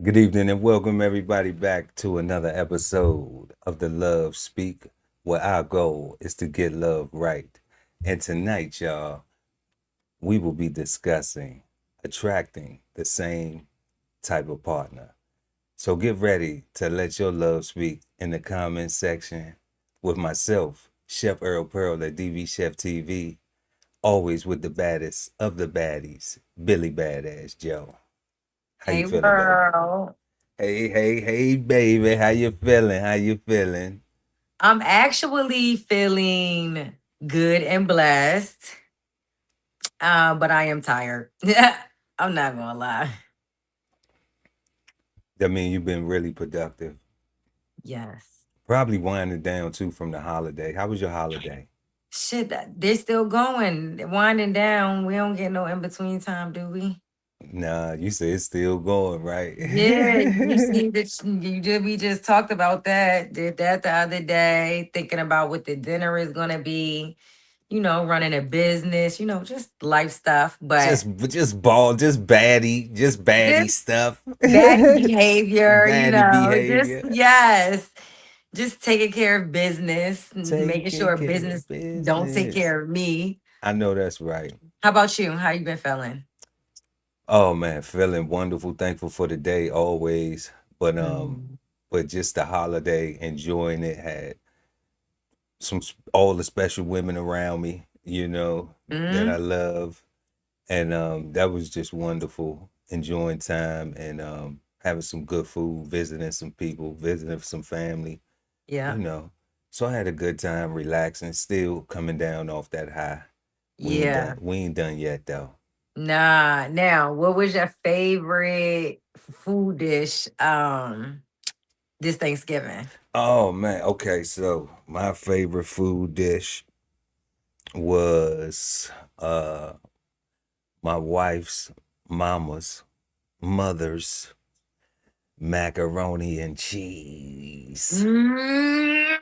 Good evening and welcome everybody back to another episode of the Love Speak, where our goal is to get love right. And tonight, y'all, we will be discussing attracting the same type of partner. So get ready to let your love speak in the comment section with myself, Chef Earl Pearl at DBCHEFTV, always with the baddest of the baddies, Billy Badass Joe. How you Hey, feeling, baby? girl. Hey, baby. How you feeling? How you feeling? I'm actually feeling good and blessed, but I am tired. I'm not gonna lie. I mean, you've been really productive. Yes. Probably winding down too from the holiday. How was your holiday? Shit, they're still going. They're winding down. We don't get no in between time, do we? Nah, you say it's still going, right? Yeah, you see that you did. We just talked about that. Did that the other day, thinking about what the dinner is gonna be. Running a business. Just life stuff. But just baddie this stuff. bad behavior, Baddie just behavior. yes, just taking care of business, making Taking sure care of business don't take business. care of me. I know that's right. How about you? How you been feeling? Oh man, feeling wonderful, thankful for the day always. But Mm. but just the holiday, enjoying it, had all the special women around me, that I Mm. love. And that was just wonderful, enjoying time and having some good food, visiting some people, visiting some family, you Yeah, know. So I had a good time relaxing, still coming down off that high. We ain't done yeah. we ain't done yet though. Nah. Now, what was your favorite food dish? This Thanksgiving. Oh man, okay, so my favorite food dish was my wife's mama's mother's macaroni and cheese. Mm.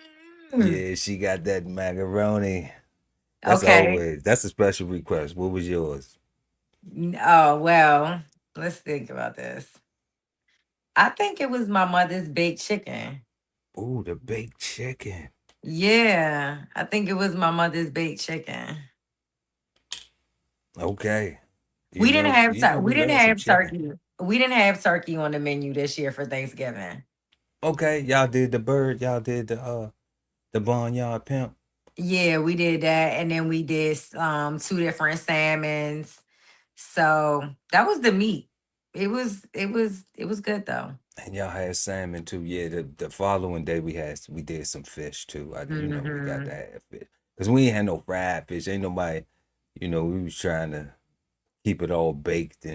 Yeah, she got that macaroni. Okay. That's a special request. What was yours? Oh well. Let's think about this. I think it was my mother's baked chicken. Ooh, the baked chicken. Yeah, I think it was my mother's baked chicken. Okay. We didn't have We we didn't love some have chicken. turkey. We didn't have turkey on the menu this year for Thanksgiving. Okay, y'all did the bird, y'all did the barnyard pimp. Yeah, we did that, and then we did two different salmons. So that was the meat. It was good though. And y'all had salmon too. Yeah, the following day we did some fish too. We got to Hmm. have fish. Cause we ain't had no fried fish. Ain't nobody, we was trying to keep it all baked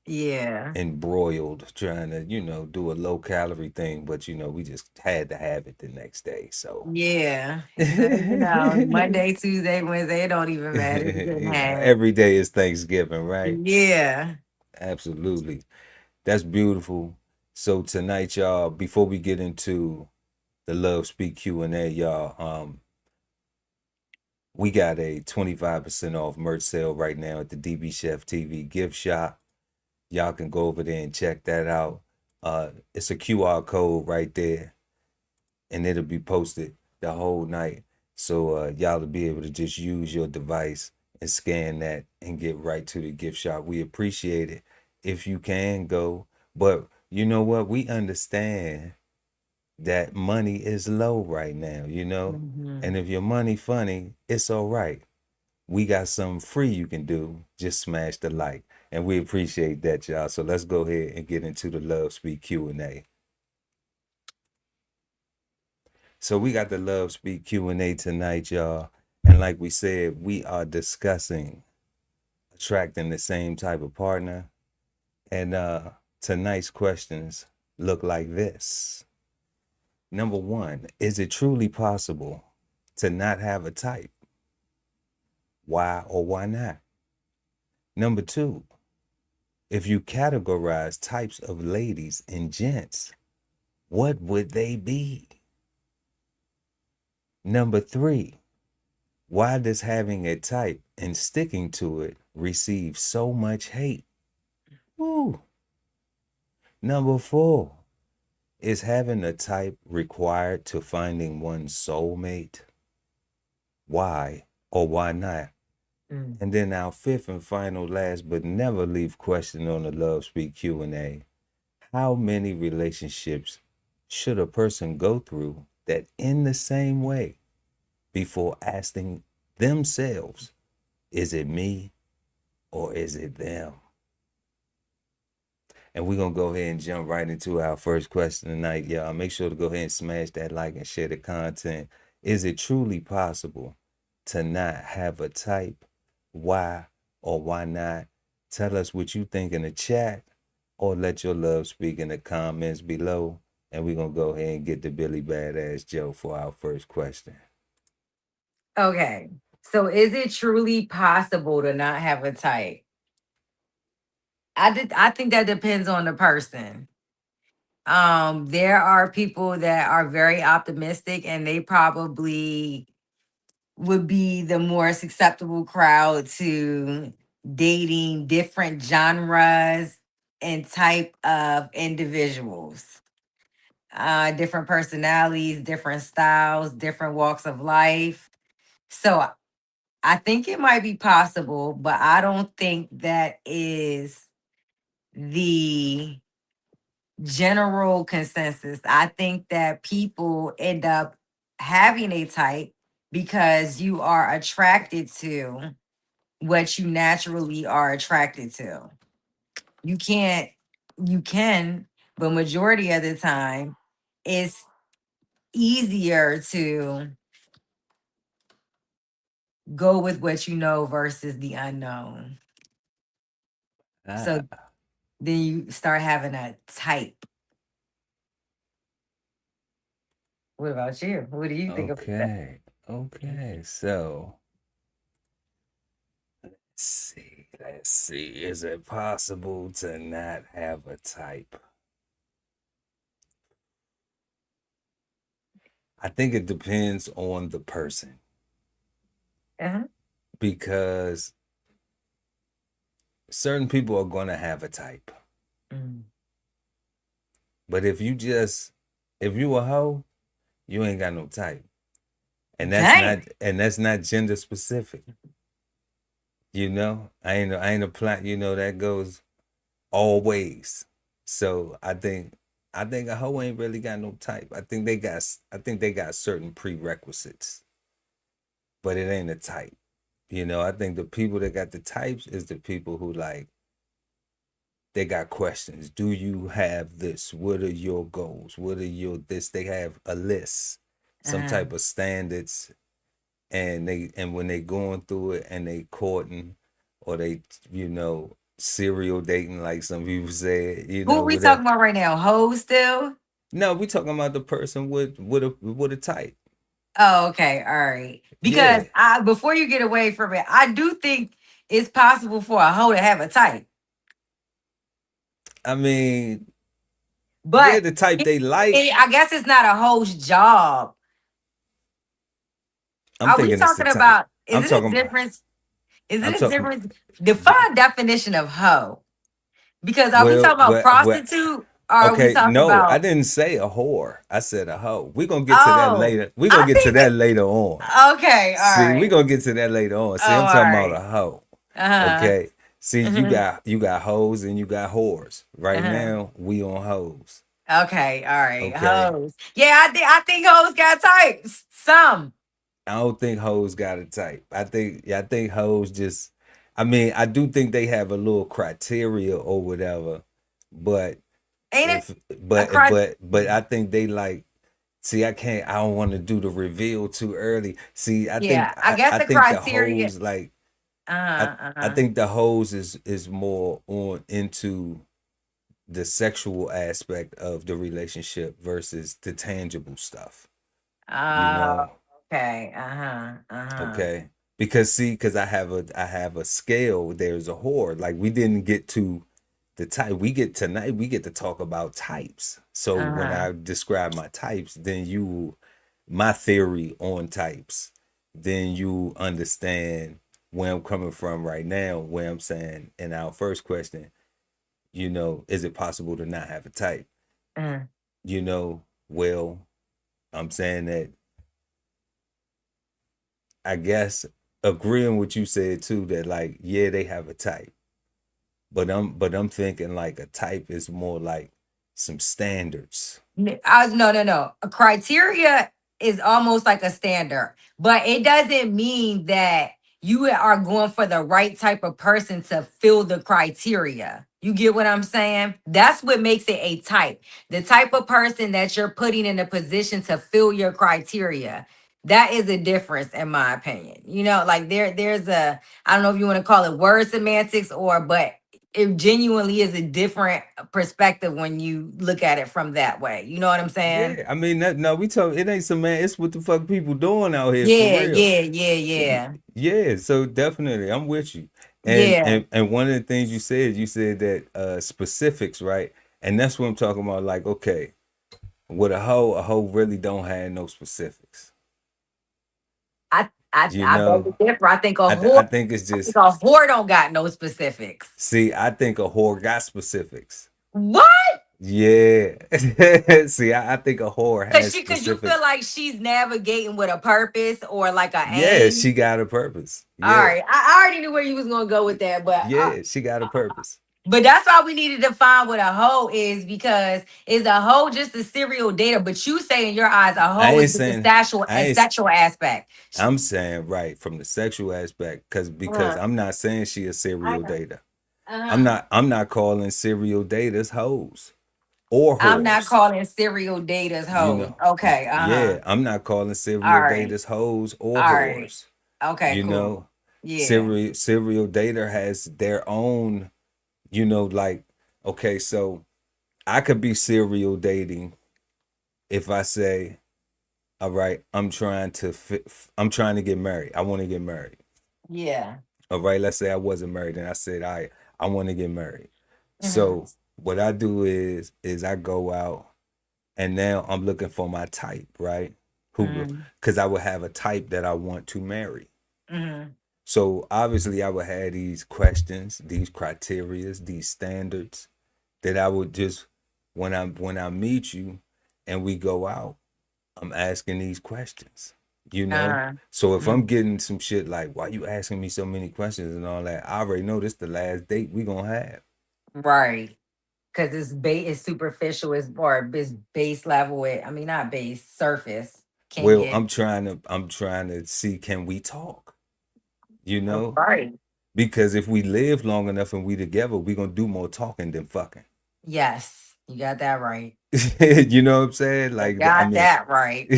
Yeah. and broiled, trying to, do a low calorie thing, but we just had to have it the next day. So Yeah. So, Monday, Tuesday, Wednesday, it don't even matter. We didn't have. every day is Thanksgiving, right? Yeah. Absolutely. That's beautiful. So tonight, y'all, before we get into the Love Speak Q&A, y'all, we got a 25% off merch sale right now at the DB Chef TV gift shop. Y'all can go over there and check that out. It's a QR code right there, and it'll be posted the whole night. So y'all will be able to just use your device and scan that and get right to the gift shop. We appreciate it if you can go. But you know what? We understand that money is low right now, Hmm. And if your money funny, it's all right. We got something free you can do. Just smash the like. And we appreciate that, y'all. So let's go ahead and get into the Love Speak Q&A. So we got the Love Speak Q&A tonight, y'all. And like we said, we are discussing attracting the same type of partner. And tonight's questions look like this. Number one, is it truly possible to not have a type? Why or why not? Number two, if you categorize types of ladies and gents, what would they be? Number three, why does having a type and sticking to it receive so much hate? Woo. Number 4, is having a type required to finding one's soulmate? Why or why not? Mm. And then our 5th and final, last but never least question on the Love Speak Q&A. How many relationships should a person go through that end the same way before asking themselves, is it me or is it them? And we're going to go ahead and jump right into our first question tonight, y'all. Make sure to go ahead and smash that like and share the content. Is it truly possible to not have a type? Why or why not? Tell us what you think in the chat or let your love speak in the comments below. And we're going to go ahead and get to Billy Badass Joe for our first question. Okay. So is it truly possible to not have a type? I think that depends on the person. There are people that are very optimistic and they probably would be the more susceptible crowd to dating different genres and type of individuals. Different personalities, different styles, different walks of life. So I think it might be possible, but I don't think that is the general consensus. I think that people end up having a type because you are attracted to what you naturally are attracted to. You can't, you can, but majority of the time, it's easier to go with what you know versus the unknown. So Ah, then you start having a type. What about you? What do you think about that? okay. Okay. So let's see. Is it possible to not have a type? I think it depends on the person Uh-huh. because certain people are going to have a type. Mm. But if you a hoe, you ain't got no type. Dang. And that's not gender specific. You know, I ain't a plot, that goes always. So I think a hoe ain't really got no type. I think they got certain prerequisites, but it ain't a type. I think the people that got the types is the people who like they got questions. Do you have this? What are your goals? What are your this? They have a list, some Uh-huh. type of standards, and when they going through it and they courting or they serial dating like some people say, Who are we whatever. talking about right now? Hoes still? No, we talking about the person with a type. Oh, okay. All right. Because Yeah. I before you get away from it, I do think it's possible for a hoe to have a type. I mean, yeah, But the type they like. I guess it's not a hoe's job. I'm Are we thinking it's the talking type. about, is I'm it a talking difference? Is I'm it a talking difference? Define definition of hoe. Because are we talking about well, prostitute or are we okay, talking no, I about, didn't say a whore. I said a hoe. We're gonna get to that oh, later. We're gonna I get to think that that, later on. okay, all See, we're right. gonna get to that later on. Oh, See, I'm all talking about right. a hoe. Uh-huh. Okay. See, Uh-huh. you got hoes and you got whores. Right Uh-huh. now, we on hoes. Okay, all right. Okay. Hoes. Yeah, I think hoes got types. Some. I don't think hoes got a type. I think hoes just I mean, I do think they have a little criteria or whatever, but Ain't it if a crime? but I think they like see I don't want to do the reveal too early. See, Yeah, I guess I the think the criteria. hoes like Uh-huh, I uh-huh. think the hoes is more on into the sexual aspect of the relationship versus the tangible stuff, you Oh, know? okay. Uh-huh. Uh-huh. Okay. Because see, because I have a scale, there's a whore. Like we didn't get to the type. We get tonight, we get to talk about types. So when Uh-huh. I describe my types, then my theory on types, then you understand where I'm coming from right now, where I'm saying in our first question, is it possible to not have a type? Mm. Well, I'm saying that I guess agreeing with you said too that like yeah they have a type, but I'm thinking like a type is more like some standards. No. A criteria is almost like a standard, but it doesn't mean that you are going for the right type of person to fill the criteria. You get what I'm saying? That's what makes it a type. The type of person that you're putting in a position to fill your criteria. That is a difference, in my opinion. Like there's a, I don't know if you want to call it word semantics but it genuinely is a different perspective when you look at it from that way. You know what I'm saying? Yeah, I mean that no, we talk it ain't some man, it's what the fuck people doing out here for Yeah, real. yeah, yeah, yeah. Yeah, so definitely I'm with you. And Yeah. and and one of the things you said that specifics, right? And that's what I'm talking about. Like, okay, with a hoe really don't have no specifics. You I beg know, to differ. I think it's I think just a whore don't got no specifics. see, I think a whore got specifics. What? Yeah. See, I think a whore has Cause you feel specifics. like she's navigating with a purpose or like a Yeah, aim. she got a purpose. All Yeah. right. I already knew where you was gonna go with that, Yeah, she got a purpose. but that's why we needed to find what a hoe is, because is a hoe just a serial dater? But you say in your eyes a I hoe is ain't just saying I a ain't sexual aspect. I'm saying right from the sexual aspect because Uh, I'm not saying she a I serial know. dater. Uh-huh. I'm not calling serial daters hoes or I'm not whores. calling serial daters You hoes. know, Okay. Uh-huh. yeah, I'm not calling All serial right. daters hoes or All right. whores. Okay, You cool. know, Yeah. serial dater has their own, like okay, so I could be serial dating if I say, all right, I'm trying to get married. I want to get married. Yeah. All right, let's say I wasn't married and I said, I want to get married. Mm-hmm. So what I do is I go out and now I'm looking for my type, right? Who, Mm-hmm. because I would have a type that I want to marry. Mm-hmm. So obviously I would have these questions, these criterias, these standards that I would just when I meet you and we go out, I'm asking these questions. Uh-huh. So if Mm. I'm getting some shit like, why you asking me so many questions and all that, I already know this the last date we gonna have. Right. Because it's superficial, it's base level. I mean, not base, surface. Can Well, get I'm trying to see can we talk, you know? right. Because if we live long enough and we together, we gonna do more talking than fucking. Yes, you got that right. You know what I'm saying? You Like I got mean, that right.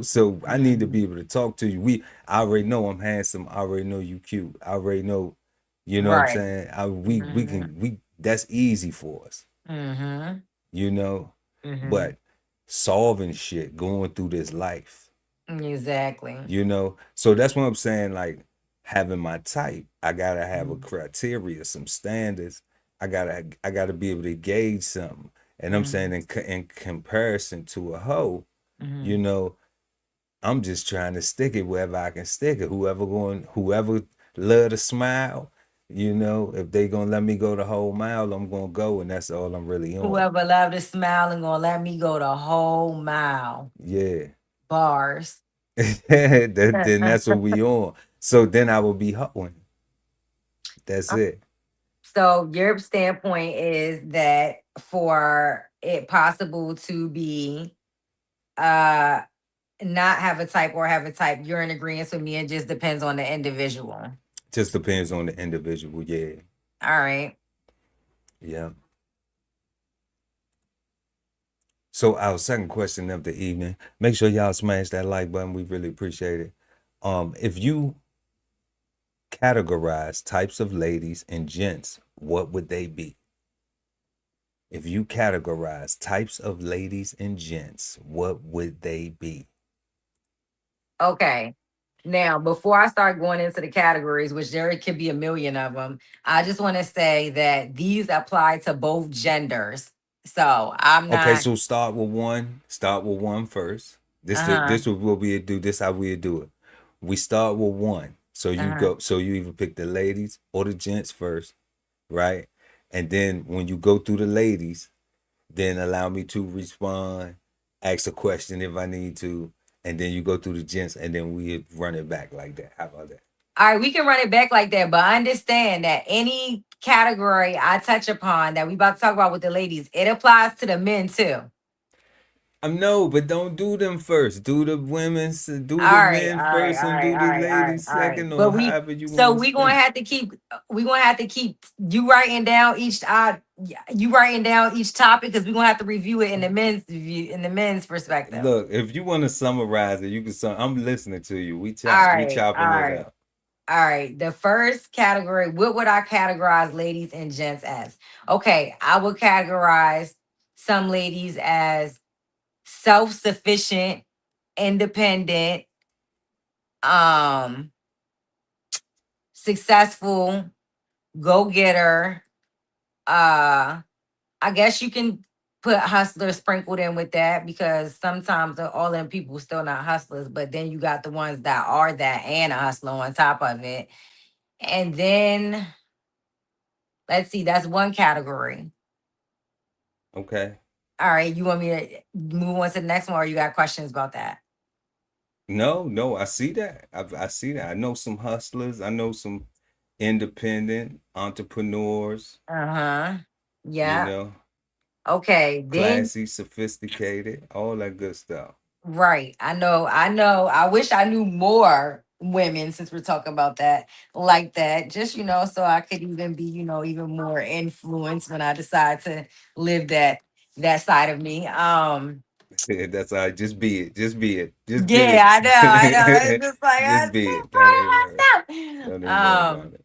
so I need to be Mhm. able to talk to you. I already know I'm handsome. I already know you cute. I already know, you know what I'm Right. saying? We Mm-hmm. can we that's easy for us, Mm-hmm. you know. Mm-hmm. But solving shit, going through this life, Exactly. So that's what I'm saying. Like having my type, I gotta have a Mm-hmm. criteria, some standards. I gotta be able to gauge something. And I'm saying Mm-hmm. in comparison to a hoe, you Mm-hmm. know, I'm just trying to stick it wherever I can stick it. Whoever love to smile, if they gonna let me go the whole mile, I'm gonna go, and that's all I'm really on. Whoever loved to smile and gonna let me go the whole mile. Yeah. Bars. Then that's what we on. So then I will be hoeing. That's it. So your standpoint is that for it possible to be uh not have a type or have a type, you're in agreement with me. It just depends on the individual. Just depends on the individual. Yeah. All right. Yeah. So our second question of the evening. Make sure y'all smash that like button. We really appreciate it. If you categorize types of ladies and gents, what would they be? If you categorize types of ladies and gents, what would they be? Okay. Now, before I start going into the categories, which there could be a million of them, I just want to say that these apply to both genders. So I'm Okay, not, so start with one. Start with one first. This uh-huh, this is what we do. This how we do it. We start with one. So you uh-huh. go. So you either pick the ladies or the gents first, right? And then when you go through the ladies, then allow me to respond, ask a question if I need to, and then you go through the gents, and then we run it back like that. How about that? All right, we can run it back like that, but understand that any category I touch upon that we about to talk about with the ladies, it applies to the men too. No, but don't do them first. Do the women's, do All the right, men all right, first, all and right, do all the right, all right, ladies all right. second, But or however you so want to spin it. we gonna have to keep you writing down you writing down each topic because we gonna have to review it in the men's view, in the men's perspective. Look, if you want to summarize it, you can. I'm listening to you. All We right, all chopping it right, up. all right. The first category, what would I categorize ladies and gents as? Okay, I would categorize some ladies as self-sufficient, independent, um, successful, go-getter. I guess you can put hustler sprinkled in with that because sometimes all them people still not hustlers, but then you got the ones that are that and a hustler on top of it. And then let's see, that's one category. Okay. All right, you want me to move on to the next one, or you got questions about that? No, no, I see that. I see that. I know some hustlers. I know some independent entrepreneurs. Uh-huh. You Yeah. know, Okay. Then classy, sophisticated, all that good stuff. right. I know. I know. I wish I knew more women since we're talking about that like that. Just, so I could even be, even more influenced when I decide to live that side of me. That's all right. Just be it. Just be it. Just be Yeah, I know, I know. It's it. just like I Just be still it. part of Don't even worry myself. about it.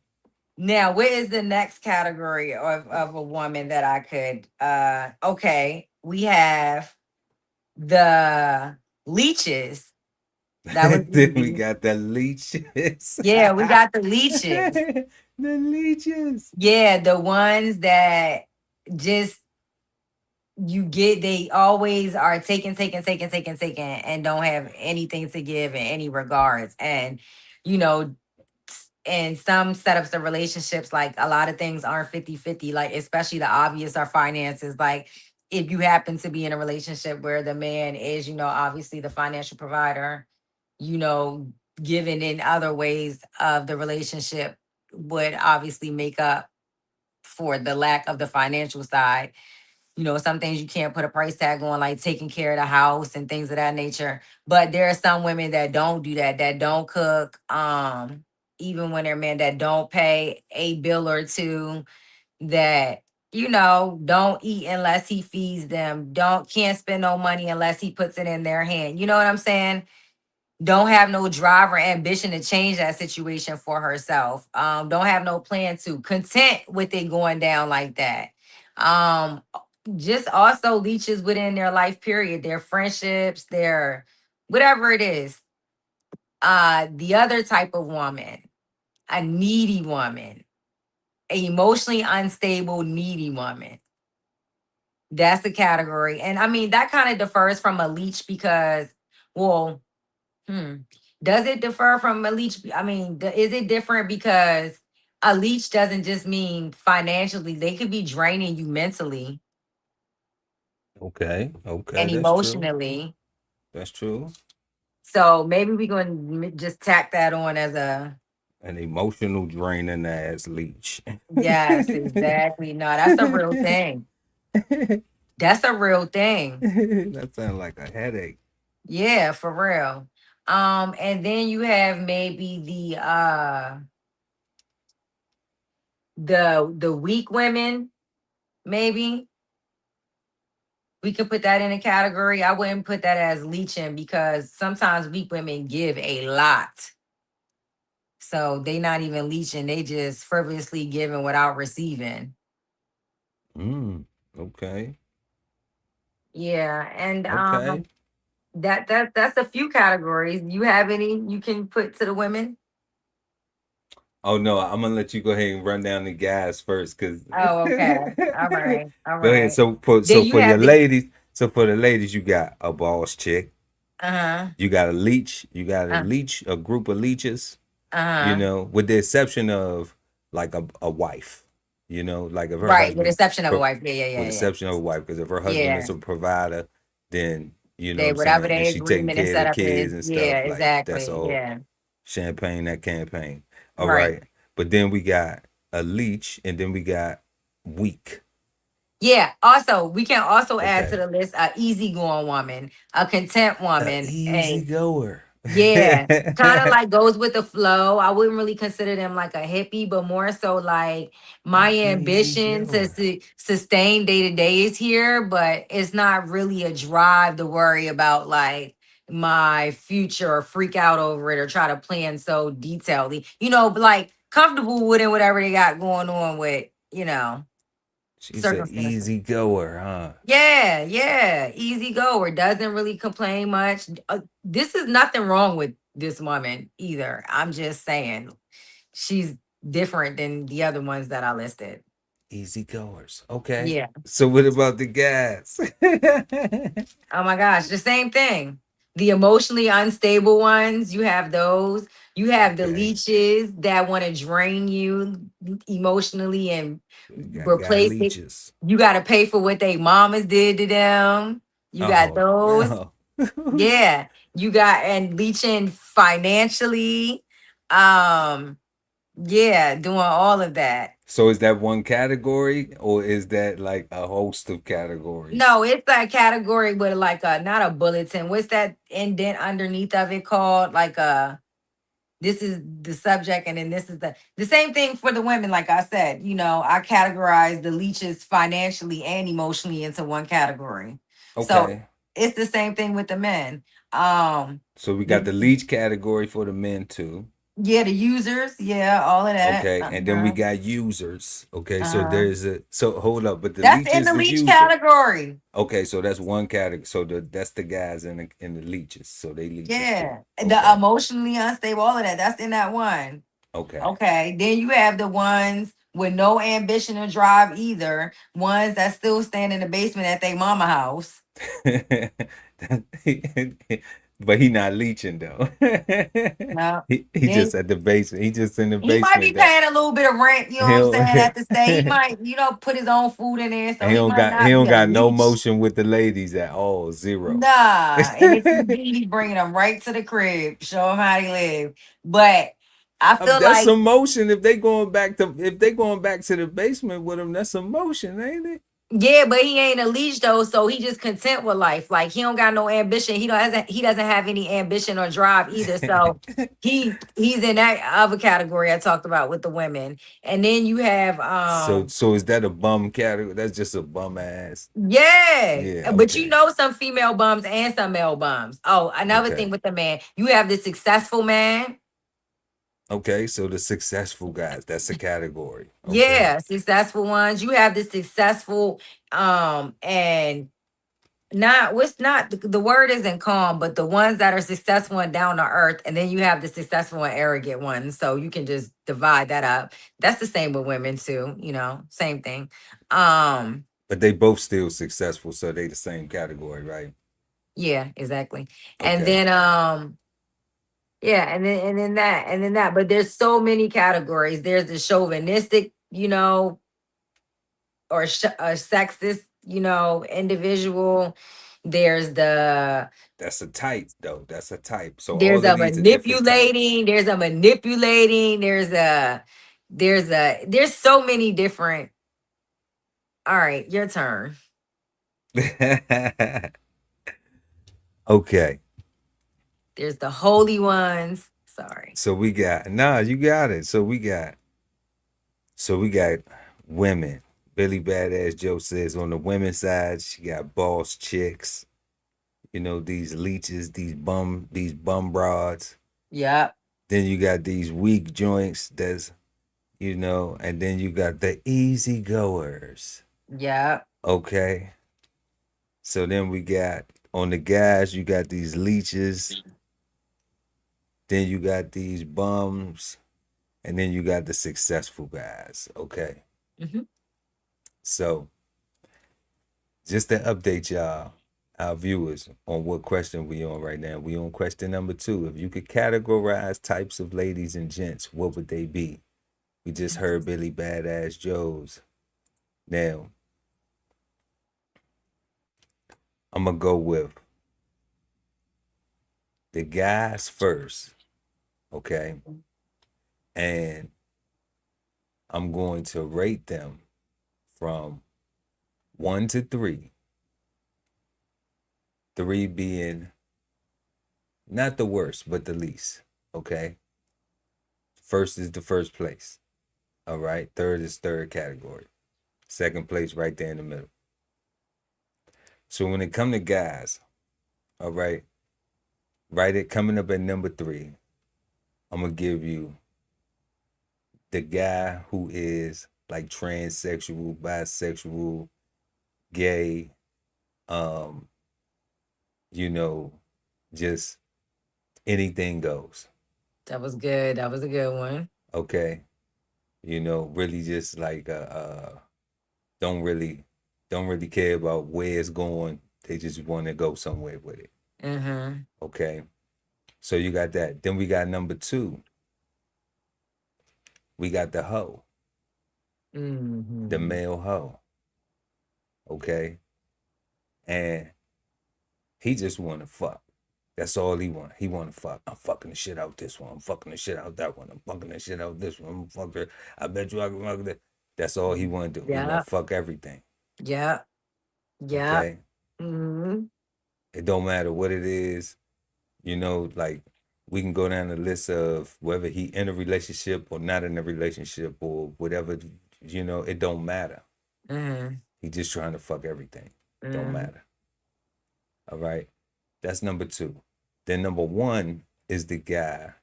Now, what is the next category of a woman that I could okay, we have the leeches. That was Then we easy. got the leeches. Yeah, we got the leeches. The leeches. Yeah, the ones that just they always are taking, and don't have anything to give in any regards. And, you know, and some setups of relationships, like a lot of things aren't 50-50. Like especially the obvious are finances. Like if you happen to be in a relationship where the man is, obviously the financial provider, you know, given in other ways of the relationship would obviously make up for the lack of the financial side. Some things you can't put a price tag on, like taking care of the house and things of that nature. But there are some women that don't do that, that don't cook, even when they're men, that don't pay a bill or two, that, don't eat unless he feeds them, can't spend no money unless he puts it in their hand. You know what I'm saying? Don't have no drive or ambition to change that situation for herself. Don't have no plan to content with it going down like that. Um, just also leeches within their life period, their friendships, their whatever it is. The other type of woman, a needy woman, a emotionally unstable, needy woman. That's the category. And I mean, that kind of differs from a leech because, well, does it differ from a leech? I mean, is it different because a leech doesn't just mean financially, they could be draining you mentally Okay. Okay. and That's true. emotionally. That's true. So maybe we're going to just tack that on as a An emotional draining ass leech. yes, exactly. No, that's a real thing. That's a real thing. That sounds like a headache. Yeah, for real. And then you have maybe the weak women, maybe. We could put that in a category. I wouldn't put that as leeching because sometimes weak women give a lot. So they not even leeching, they just frivolously giving without receiving. Mm. Okay. Yeah, and Okay. that's a few categories. You have any you can put to the women? Oh no, I'm gonna let you go ahead and run down the guys first, cause Oh, okay. All right. All go ahead. right. So for Then so you for your have the ladies, you got a boss chick, uh-huh. you got a leech, you got a Uh, leech, a group of leeches, uh-huh. with the exception of like a wife. You know, like if her Right, with the husband, exception of a pro, wife. Yeah, yeah, with yeah, the yeah. exception of a wife, because if her husband Yeah. is a provider, then you know what They I'm whatever saying, and their she taking agreement and care of the setup is. kids and Yeah, stuff, like that's exactly. all Yeah. champagne that campaign. All Right. right, but then we got a leech, and then we got weak. Yeah. Also, we can also add to Okay, the list a easygoing woman, a content a woman, easy a goer. yeah, kind of like goes with the flow. I wouldn't really consider them like a hippie, but more so like my A easy ambition to goer. sustain day to day is here, but it's not really a drive to worry about like my future or freak out over it or try to plan so detailedly. Like comfortable with it, whatever they got going on with, She's a circumstances. easy goer, huh? Yeah, yeah, easy goer, doesn't really complain much. This is nothing wrong with this woman either. I'm just saying she's different than the other ones that I listed. Easy goers. Okay. Yeah. So what about the guys? Oh my gosh, the same thing. The emotionally unstable ones, you have those. You have the Okay. leeches that want to drain you emotionally and We got guy replace it. leeches. You got to pay for what they mamas did to them. You got Oh those. no. Yeah, you got and leeching financially. Um, yeah, doing all of that. So is that one category or is that like a host of categories? No, it's that category with like a not a bulletin. What's that indent underneath of it called? Like this is the subject, and then this is the same thing for the women. Like I said, I categorize the leeches financially and emotionally into one category. So Okay. it's the same thing with the men. Um, So we got the the leech category for the men too. Yeah, the users. Yeah, all of that. Okay. And then we Uh-huh. got users. Okay. So Uh-huh. there's a so hold up, but the That's leech in is the the leech user. category. Okay, so that's one category. So that's the guys in the leeches. So they leeches too. Yeah. The Okay. emotionally unstable, all of that. That's in that one. Okay. Okay. Then you have the ones with no ambition or drive either. Ones that still stand in the basement at their mama house. But he not leeching though. No. He just Then at the basement. He just in the he might be basement though. paying a little bit of rent, you know He what I'm don't, saying, at the stay. He might, put his own food in there, so he might he not don't be a got no leech. motion with the ladies at all. Zero. Nah, and if he did, he bringing them right to the crib, show him how he live. But I feel That's like, some motion. If they going back to the basement with him, that's some motion, ain't yeah, but he ain't a leech though, so he just content with life. Like he don't got no ambition. He doesn't have any ambition or drive either. So it? he's in that other category I talked about with the women. And then you have So is that a bum category? That's just a bum ass. yeah, Yeah, but okay. some female bums and some male bums. Oh, another thing Okay. with the man, you have the successful man. Okay, so the successful guys, that's a category. Okay. Yeah, successful ones. You have the successful, and not what's not the word isn't calm, but the ones that are successful and down to earth, and then you have the successful and arrogant ones. So you can just divide that up. That's the same with women too, same thing. Um, But they both still successful, so they the same category, right? yeah, exactly. And Okay. then yeah, and then that, but there's so many categories. There's the chauvinistic, or a sexist, individual. There's the That's a type though. That's a type. So there's all of a these are different types. manipulating, there's so many different. All right, your turn. Okay. There's the holy ones. Sorry. So we got nah, you got it. So we got women. Billy Badass Joe says on the women's side, she got boss chicks. You know, these leeches, these bum broads. Yep. Then you got these weak joints that's, and then you got the easy goers. Yep. Okay. So then we got on the guys, you got these leeches, then you got these bums, and then you got the successful guys. Okay. Hmm. So just to update y'all, our viewers, on what question we on right now. We on question number 2. If you could categorize types of ladies and gents, what would they be? We just heard Billy Badass Joe's. Now, I'm going to go with the guys first, okay? And I'm going to rate them from 1 to 3. 3 being not the worst, but the least, okay? First is the first place, all right? Third is third category. Second place right there in the middle. So when it come to guys, all right, coming up at number 3, I'm going to give you the guy who is like transsexual, bisexual, gay, you know, just anything goes. That was good. That was a good one. Okay. You know, really just like don't really care about where it's going. They just want to go somewhere with it. Okay. So you got that. Then we got number 2. We got the hoe. The male hoe. Okay. And he just want to fuck. That's all he want. He want to fuck. I'm fucking the shit out this one. I'm fucking the shit out that one. I'm fucking the shit out this one. I'm fucking. I bet you I can fuck that. That's all he want to do. He want to fuck everything. Yeah. Yeah. Okay. It don't matter what it is. You know, like we can go down the list of whether he in a relationship or not in a relationship or whatever. You know, it don't matter. He just trying to fuck everything. Don't matter. All right. That's number 2. Then number 1 is the guy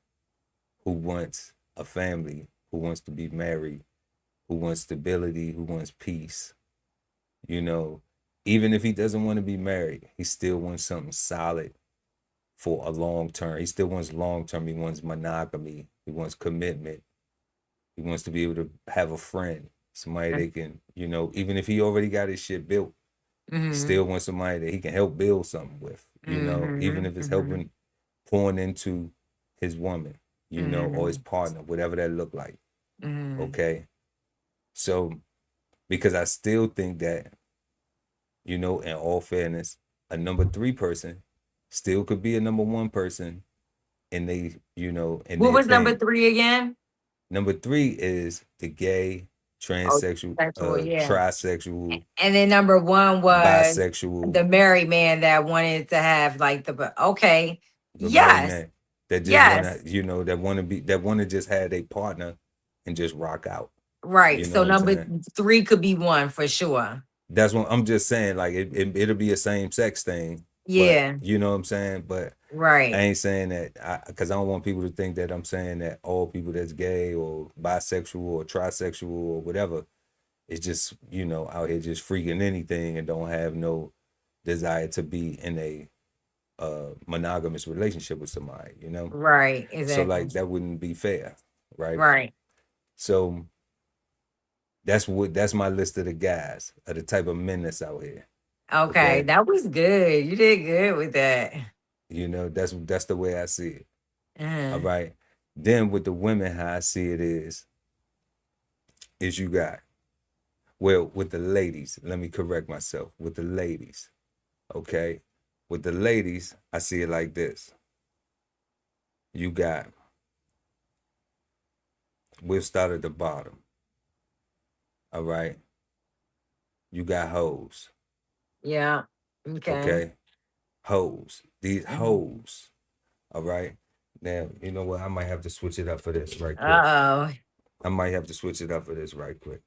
who wants a family, who wants to be married, who wants stability, who wants peace. You know, even if he doesn't want to be married, he still wants something solid for a long term. He still wants long term. He wants monogamy. He wants commitment. He wants to be able to have a friend, somebody they can, you know, even if he already got his shit built, he still wants somebody that he can help build something with, you know, even if it's helping pouring into his woman, you know, or his partner, whatever that look like. Okay. So, because I still think that, you know, in all fairness, a number 3 person still could be a number 1 person, and they, you know, and what was number 3 again? Number 3 is the gay, transsexual, trisexual, and then number 1 was bisexual, the married man that wanted to have like the okay. the Yes. man that just want to, you know, that want to just have a partner and just rock out. Right. You know so number 3 could be 1 for sure. That's what I'm just saying. Like it'll be a same sex thing. Yeah. But, you know what I'm saying? But right. I ain't saying that because I don't want people to think that I'm saying that all people that's gay or bisexual or trisexual or whatever is just, you know, out here just freaking anything and don't have no desire to be in a monogamous relationship with somebody, you know? Right. Exactly. So like that wouldn't be fair, right? Right. So that's my list of the guys, of the type of men that's out here. Okay, that was good. You did good with that. You know, that's the way I see it. All right. Then with the women, how I see it is you got, well, with the ladies, let me correct myself. With the ladies, okay? With the ladies, I see it like this. You got, we'll start at the bottom. All right? You got hoes. Yeah. Okay. Hoes. These hoes. All right? Now, you know what? I might have to switch it up for this right quick. I might have to switch it up for this right quick.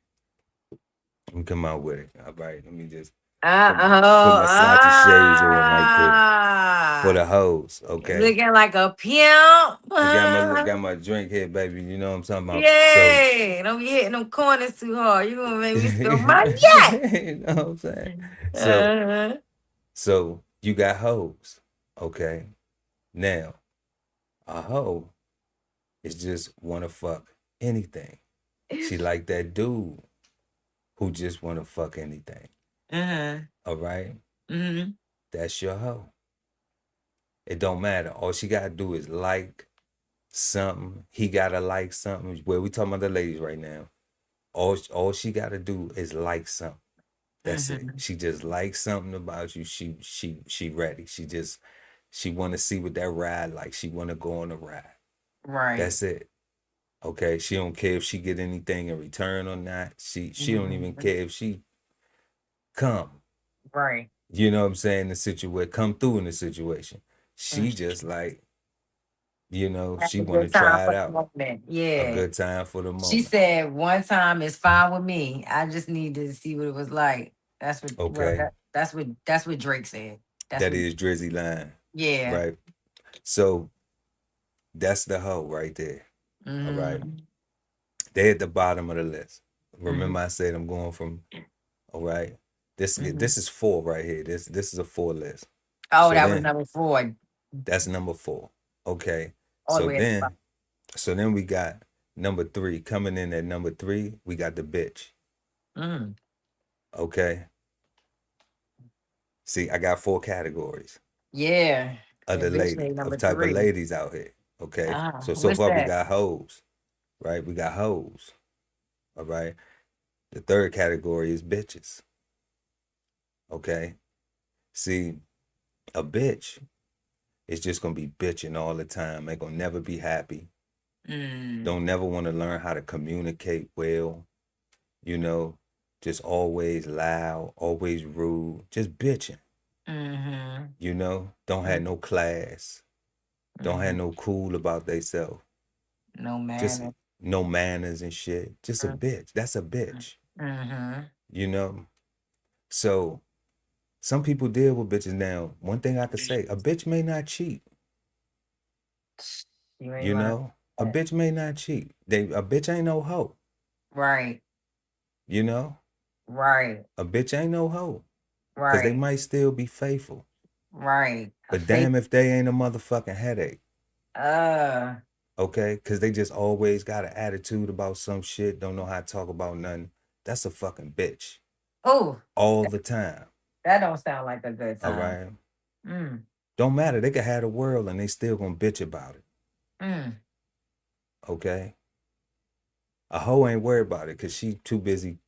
Let me come out with it. All right. Let me just put my Sachi shades on right quick for the hoes. Okay. Looking like a pimp. Got my drink here, baby. You know what I'm talking about? Yay. Don't be hitting them corners too hard. You're gonna make me spill my yak. You know what I'm saying? So you got hoes. Okay. Now, a hoe is just wanna fuck anything. She like that dude who just wanna fuck anything. All right? That's your hoe. It don't matter. All she gotta do is like, something. He gotta like something. Well, we talking about the ladies right now. All she gotta do is like something. That's it. Mm-hmm. She just likes something about you. She ready. She want to see what that ride like. She want to go on the ride. Right. That's it. Okay. She don't care if she get anything in return or not. She don't even Mm-hmm. care if she come. Right. You know what I'm saying? The situation come through in the situation. She Mm. just like, Have she a want good to time try it for the out. moment. A Yeah. good time for the She moment. said one time is fine with me. I just need to see what it was like. That's what well Okay. that's what Drake said. That's That what is Drizzy line. yeah. Right. So that's the hoe right there. All right. Mm-hmm. They at the bottom of the list. Mm-hmm. Remember I said I'm going from, all right. Mm-hmm. This is four right here. This is a four list. Oh, So that was then number 4. that's number four. Okay. All the So way at the bottom. then we got number three. Coming in at number three, we got the bitch. Mm. Okay. See, I got four categories Yeah. of the And bitch lady, made of number type of 3. ladies out here. Okay. So What's far we that? got hoes, right? We got hoes. All right. The third category is bitches. Okay. See, a bitch is just gonna be bitching all the time. Ain't gonna never be happy. Mm. Don't never want to learn how to communicate well. You know, just always loud, always rude, just bitching. Mm-hmm. Don't have no class, don't have Mm-hmm. no cool about theyself. No Just man. no manners and shit. Just a bitch. That's a bitch. Mm-hmm. You know. So some people deal with bitches now. One thing I could say, a bitch may not cheat. You ain't You lying. know, a bitch may not cheat. A bitch ain't no hoe. Right. You know, Right. a bitch ain't no hoe. Cause they Right. might still be faithful. Right. A But fake damn if they ain't a motherfucking headache. uh Okay? Cause they just always got an attitude about some shit, don't know how to talk about nothing. That's a fucking bitch. oh, All the time. that don't sound like a good All time. right. Mm. Don't matter. They could have the world and they still gonna bitch about it. Mm. Okay? A hoe ain't worried about it because she too busy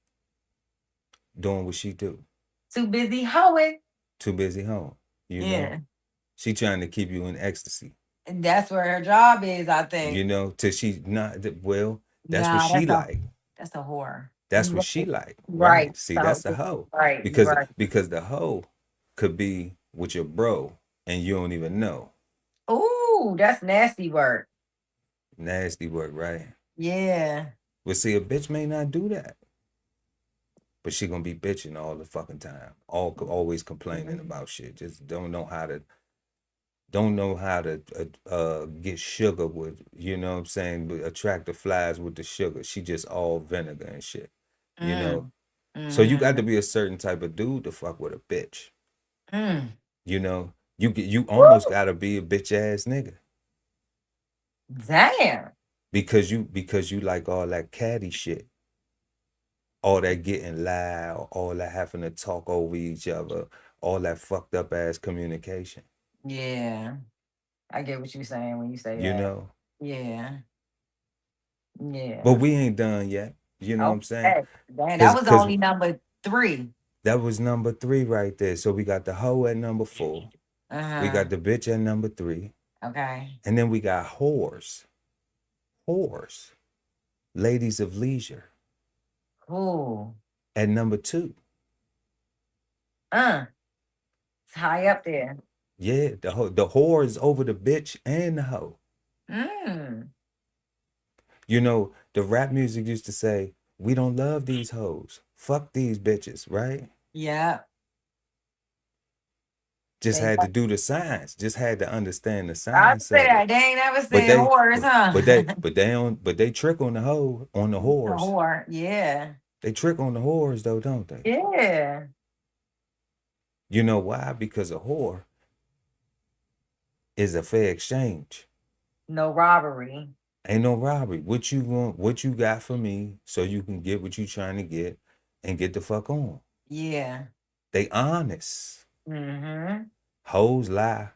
doing what she do. Too busy hoeing. Too busy home. You know? Yeah. She trying to keep you in ecstasy. And that's where her job is, I think. Till she not well, that's what Nah, she like. that's a whore. That's You what she like, right. right? See, So that's the hoe. right, you Because right. the hoe could be with your bro and you don't even know. Ooh, that's nasty work. Nasty work, right? Yeah. But see, a bitch may not do that. But she gonna be bitching all the fucking time. Always complaining Mhm. about shit. Just don't know how to get sugar with, you know what I'm saying, attract the flies with the sugar. She just all vinegar and shit, you know. Mm. So you got to Mm-hmm. be a certain type of dude to fuck with a bitch, Mm. you know. You almost Woo. got to be a bitch ass nigga Damn. because you like all that catty shit, all that getting loud, all that having to talk over each other, all that fucked up ass communication, Yeah. I get what you're saying when you say you that. know. Yeah. But Yeah. we ain't done yet, you know what I'm saying? Okay. Damn, that Cause was cause only number 3. that was number three right there. So we got the hoe at number four. We Uh-huh. got the bitch at number three. Okay. And then we got whores. Whores. Ladies of leisure Ooh. at number two. Uh. It's high up there. Yeah, the whore is over the bitch and the hoe. Mm. You know, the rap music used to say, we don't love these hoes. Fuck these bitches, right? Yeah. Just They had to do the signs. Just had to understand the I science say of that. it. They ain't never But said they horse, but huh? but they but they don't but they trick on the hoe on the A whores. whore. Yeah. They trick on the whores though, don't they? Yeah. You know why? Because a whore is a fair exchange. No robbery. Ain't no robbery. What you want, what you got for me, so you can get what you trying to get and get the fuck on. Yeah. They honest. Mm-hmm. Hoes lie.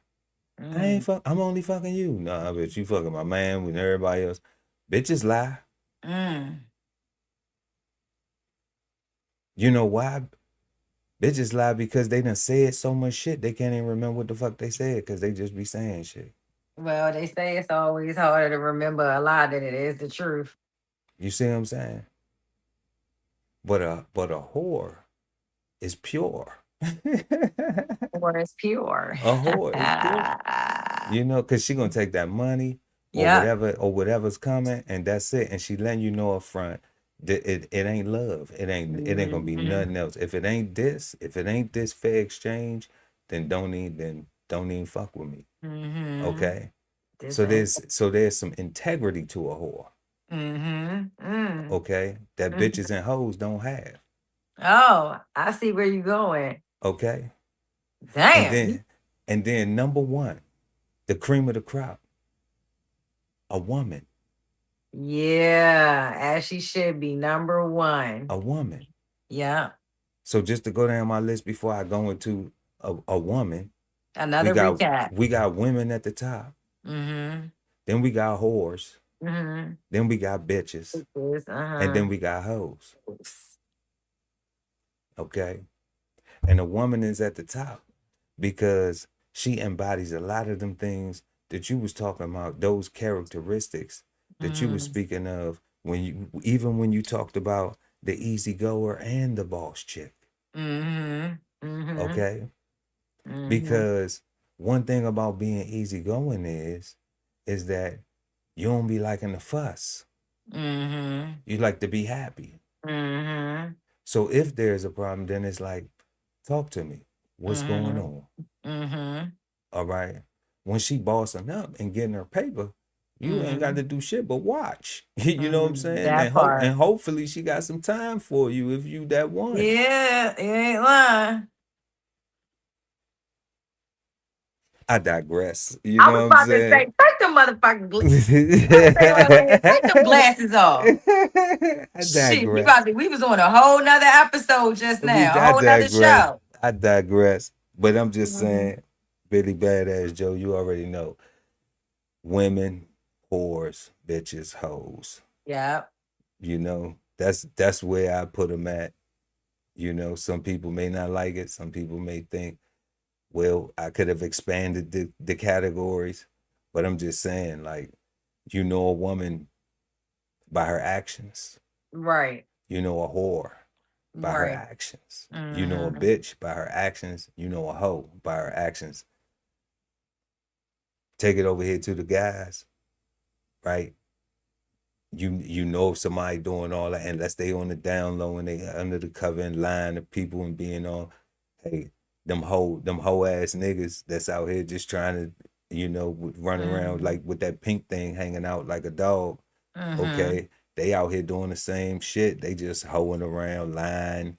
Mm. I'm only fucking you. Nah, bitch, you fucking my man with everybody else. Bitches lie. Mm. You know why? Bitches lie because they done said so much shit they can't even remember what the fuck they said because they just be saying shit. Well, they say it's always harder to remember a lie than it is the truth. You see what I'm saying? But a whore is pure. Or it's pure. A whore is pure. You know, cause she gonna take that money Yeah. or whatever's coming, and that's it. And she letting you know up front that it ain't love. It ain't gonna be Mm-hmm. nothing else. If it ain't this fair exchange, then don't even fuck with me. Mm-hmm. Okay. This So ain't. there's some integrity to a whore. Mm-hmm. Mm. Okay. That Mm. bitches and hoes don't have. Oh, I see where you're going. Okay. And Damn. then number one, the cream of the crop, a woman. Yeah, as she should be. Number one. A woman. Yeah. So just to go down my list before I go into a woman, we Another got recap. we got women at the top. Mm-hmm. Then we got whores. Mm-hmm. Then we got bitches. And Uh-huh. then we got hoes. Okay. And a woman is at the top because she embodies a lot of them things that you was talking about, those characteristics that you was Mm-hmm. speaking of when you talked about the easy goer and the boss chick. Mm-hmm. Mm-hmm. Okay. Mm-hmm. Because one thing about being easygoing is that you don't be liking the fuss. Mm-hmm. You like to be happy. Mm-hmm. So if there's a problem, then it's like, talk to me. What's going Mm-hmm. on? Mm-hmm. All right. When she bossing up and getting her paper, you ain't got Mm-hmm. to do shit but watch. You know what I'm Mm-hmm. saying? That part. And hopefully she got some time for you if you that one. Yeah, you ain't lying. I digress. You I know was what I'm about to say, saying? take them motherfucking you about to say all that. Take them glasses off. I Shit, digress. we was on a whole nother episode just now, a I whole nother digress. show. I digress. But I'm just Mm-hmm. saying, Billy Badass Joe, you already know. Women, whores, bitches, hoes. Yeah. You know, that's where I put them at. You know, some people may not like it. Some people may think, well, I could have expanded the categories. But I'm just saying, like, you know a woman by her actions. Right. You know a whore by her Right. actions. You know a Mm-hmm. bitch by her actions. You know a hoe by her actions. Take it over here to the guys, right? You know if somebody doing all that, unless they on the down low and they under the cover and lying to people and being on, hey, them hoe ass niggas that's out here just trying to, run around Mm-hmm. like with that pink thing hanging out like a dog. Mm-hmm. Okay, they out here doing the same shit. They just hoeing around, lying,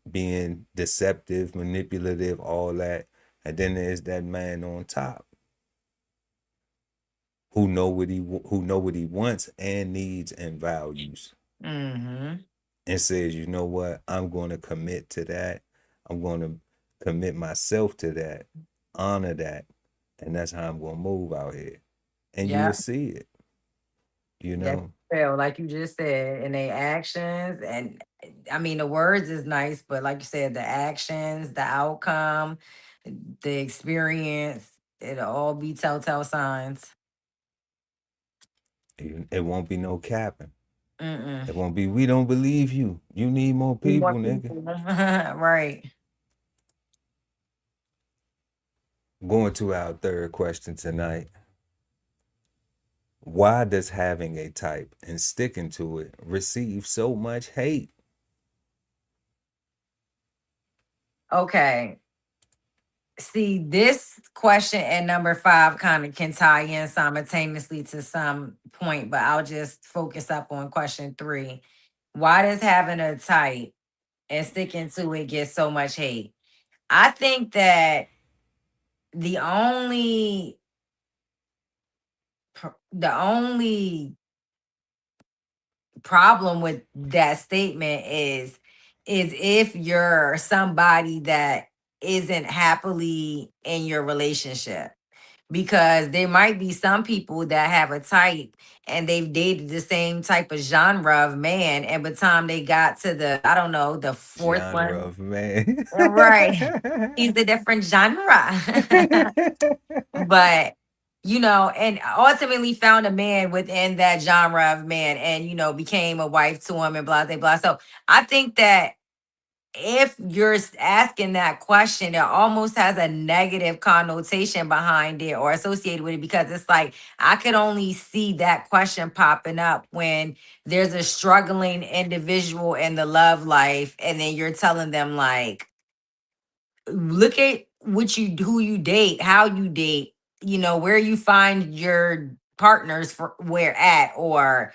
being deceptive, manipulative, all that. And then there's that man on top who know what he wants and needs and values, Mm-hmm. and says, you know what, I'm going to commit to that. I'm going to commit myself to that, honor that, and that's how I'm going to move out here. And you will Yeah. see it, you Yeah. know. Well, like you just said, in their actions, and I mean the words is nice, but like you said, the actions, the outcome, the experience, it'll all be telltale signs. It won't be no capping. Mm-mm. It won't be, we don't believe you. You need more More people, nigga. people. Right. Going to our third question tonight. Why does having a type and sticking to it receive so much hate? Okay. See, this question and number five kind of can tie in simultaneously to some point, but I'll just focus up on question three. Why does having a type and sticking to it get so much hate? I think that the only the only problem with that statement is if you're somebody that isn't happily in your relationship. because there might be some people that have a type and they've dated the same type of genre of man, and by the time they got to the, I don't know, the fourth Genre one, of man. right, he's the different genre. But and ultimately found a man within that genre of man, and became a wife to him, and blah blah blah. So I think that if you're asking that question, it almost has a negative connotation behind it or associated with it, because it's like I could only see that question popping up when there's a struggling individual in the love life, and then you're telling them like, look at who you date, how you date, where you find your partners for where at, or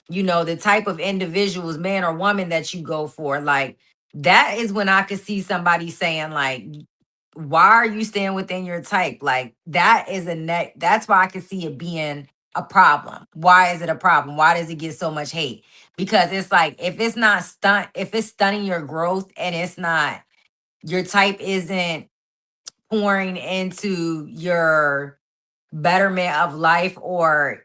the type of individuals, man or woman, that you go for. Like, that is when I could see somebody saying like, why are you staying within your type? Like, that is a net. That's why I could see it being a problem. Why is it a problem? Why does it get so much hate? Because it's like, if it's stunning your growth, and it's not, your type isn't pouring into your betterment of life, or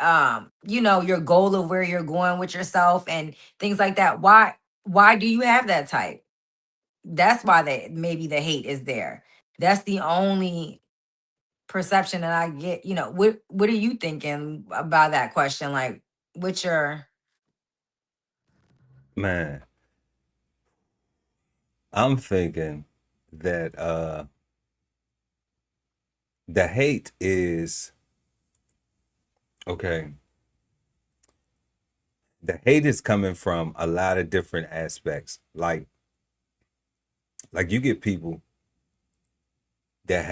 your goal of where you're going with yourself and things like that, why do you have that type? That's why maybe the hate is there. That's the only perception that I get. What are you thinking about that question? Like, what's your Man, I'm thinking that the hate is okay. The hate is coming from a lot of different aspects. Like you get people that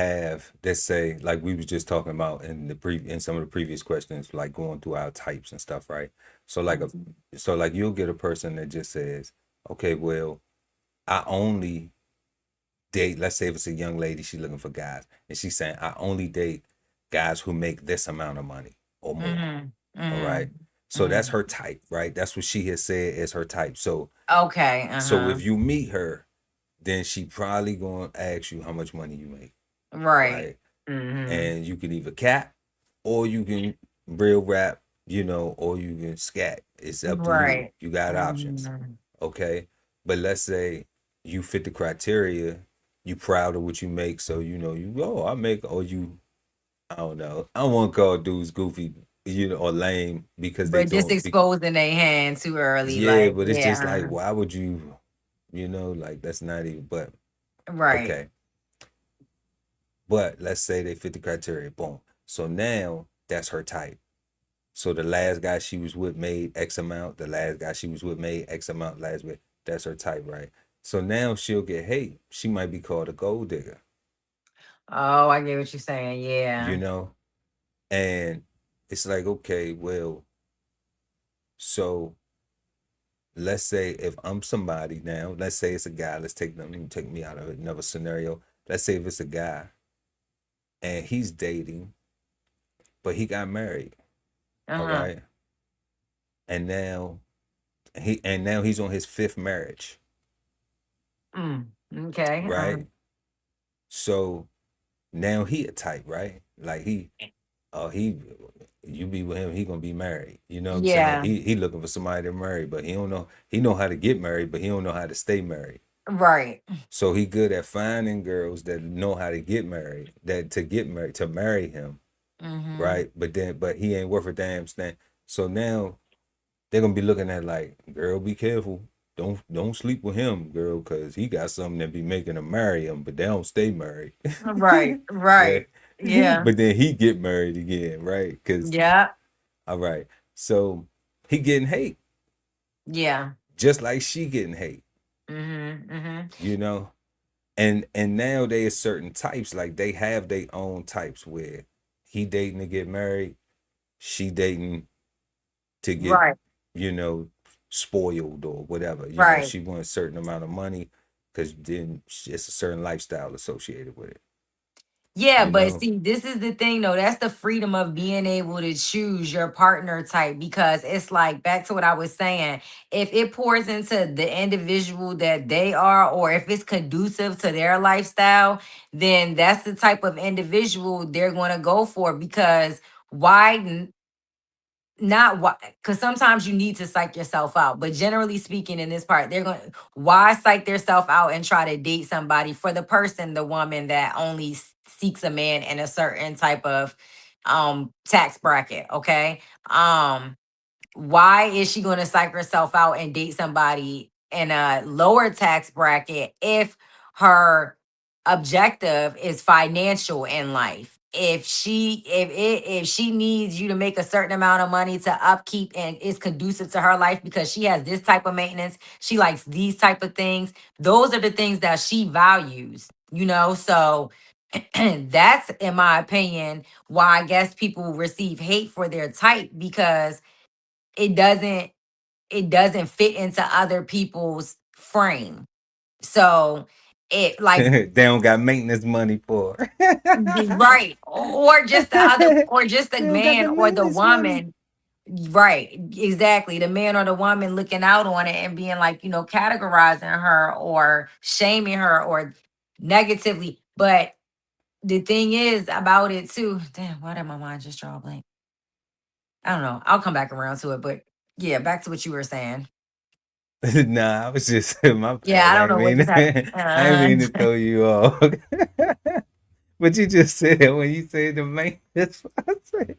say, like we was just talking about in some of the previous questions, like going through our types and stuff, right? So like you'll get a person that just says, okay, well, I only date, let's say if it's a young lady, she's looking for guys, and she's saying, I only date guys who make this amount of money or more. mhm, All right. mhm, So that's mhm. her type, right? That's what she has said is her type. Okay, So uh-huh. if you meet her, then she probably gonna ask you how much money you make, Right. right? Mhm. And you can either cap or you can real rap, or you can scat. It's up to you. Right. You got options. Mhm. Okay. But let's say you fit the criteria, you proud of what you make, so I make, or you, I don't know. I don't want to call dudes goofy, or lame because they But just don't exposing their hand too early, yeah, like, but it's just like, yeah. why would you, like that's not even, but Right. okay. But let's say they fit the criteria, boom. So now that's her type. So the last guy she was with made X amount. The last guy she was with made X amount. Last with That's her type, right? So now she'll get hate. She might be called a gold digger, Oh, I get what you're saying. you Yeah. know. And it's like, okay, well, so let's say if I'm somebody now, let's say it's a guy. Take me out of another scenario. Let's say if it's a guy and he's dating, but he got married, all Uh-huh. right, and now he's on his fifth marriage, Mm. Okay. right? So now he a type, right? Like he you be with him, he gonna be married. You know what I'm saying? Yeah. He looking for somebody to marry, but he don't know. He know how to get married, but he don't know how to stay married. Right. So he good at finding girls that know how to get married, that to get married to marry him, Mm-hmm. right? But he ain't worth a damn thing. So now they're gonna be looking at like, girl, be careful. Don't sleep with him, girl, cause he got something that be making them marry him, but they don't stay married. Right. Right. Right. Yeah. But then he get married again, right? Cause Yeah. all right. So he getting hate, Yeah. just like she getting hate, Mm-hmm. Mm-hmm. you know? And now there's certain types, like they have their own types where he dating to get married, she dating to get, Right. you know, spoiled or whatever. Right. She wants a certain amount of money because then it's a certain lifestyle associated with it. Yeah, you but know. see, this is the thing though. That's the freedom of being able to choose your partner type because it's like back to what I was saying. If it pours into the individual that they are, or if it's conducive to their lifestyle, then that's the type of individual they're going to go for because why not why because sometimes you need to psych yourself out, but generally speaking in this part they're going to why psych themselves out and try to date somebody for the person, the woman that only seeks a man in a certain type of tax bracket, okay? um why is she going to psych herself out and date somebody in a lower tax bracket if her objective is financial in life? If she needs you to make a certain amount of money to upkeep and is conducive to her life because she has this type of maintenance, she likes these type of things, those are the things that she values, you know? So that's in my opinion why I guess people receive hate for their type because it doesn't it doesn't fit into other people's frame. So it like They don't got maintenance money for her. right or just the other or just the They don't got man the or the maintenance money. woman, right, exactly, the man or the woman looking out on it and being like, categorizing her or shaming her or negatively. But the thing is about it too, damn, why did my mind just draw a blank? I don't know, I'll come back around to it, but yeah, back to what you were saying. Nah, I was just my Yeah, I bad. don't know what just happened. I ain't mean to throw you off. But you just said that when you said the maintenance. I said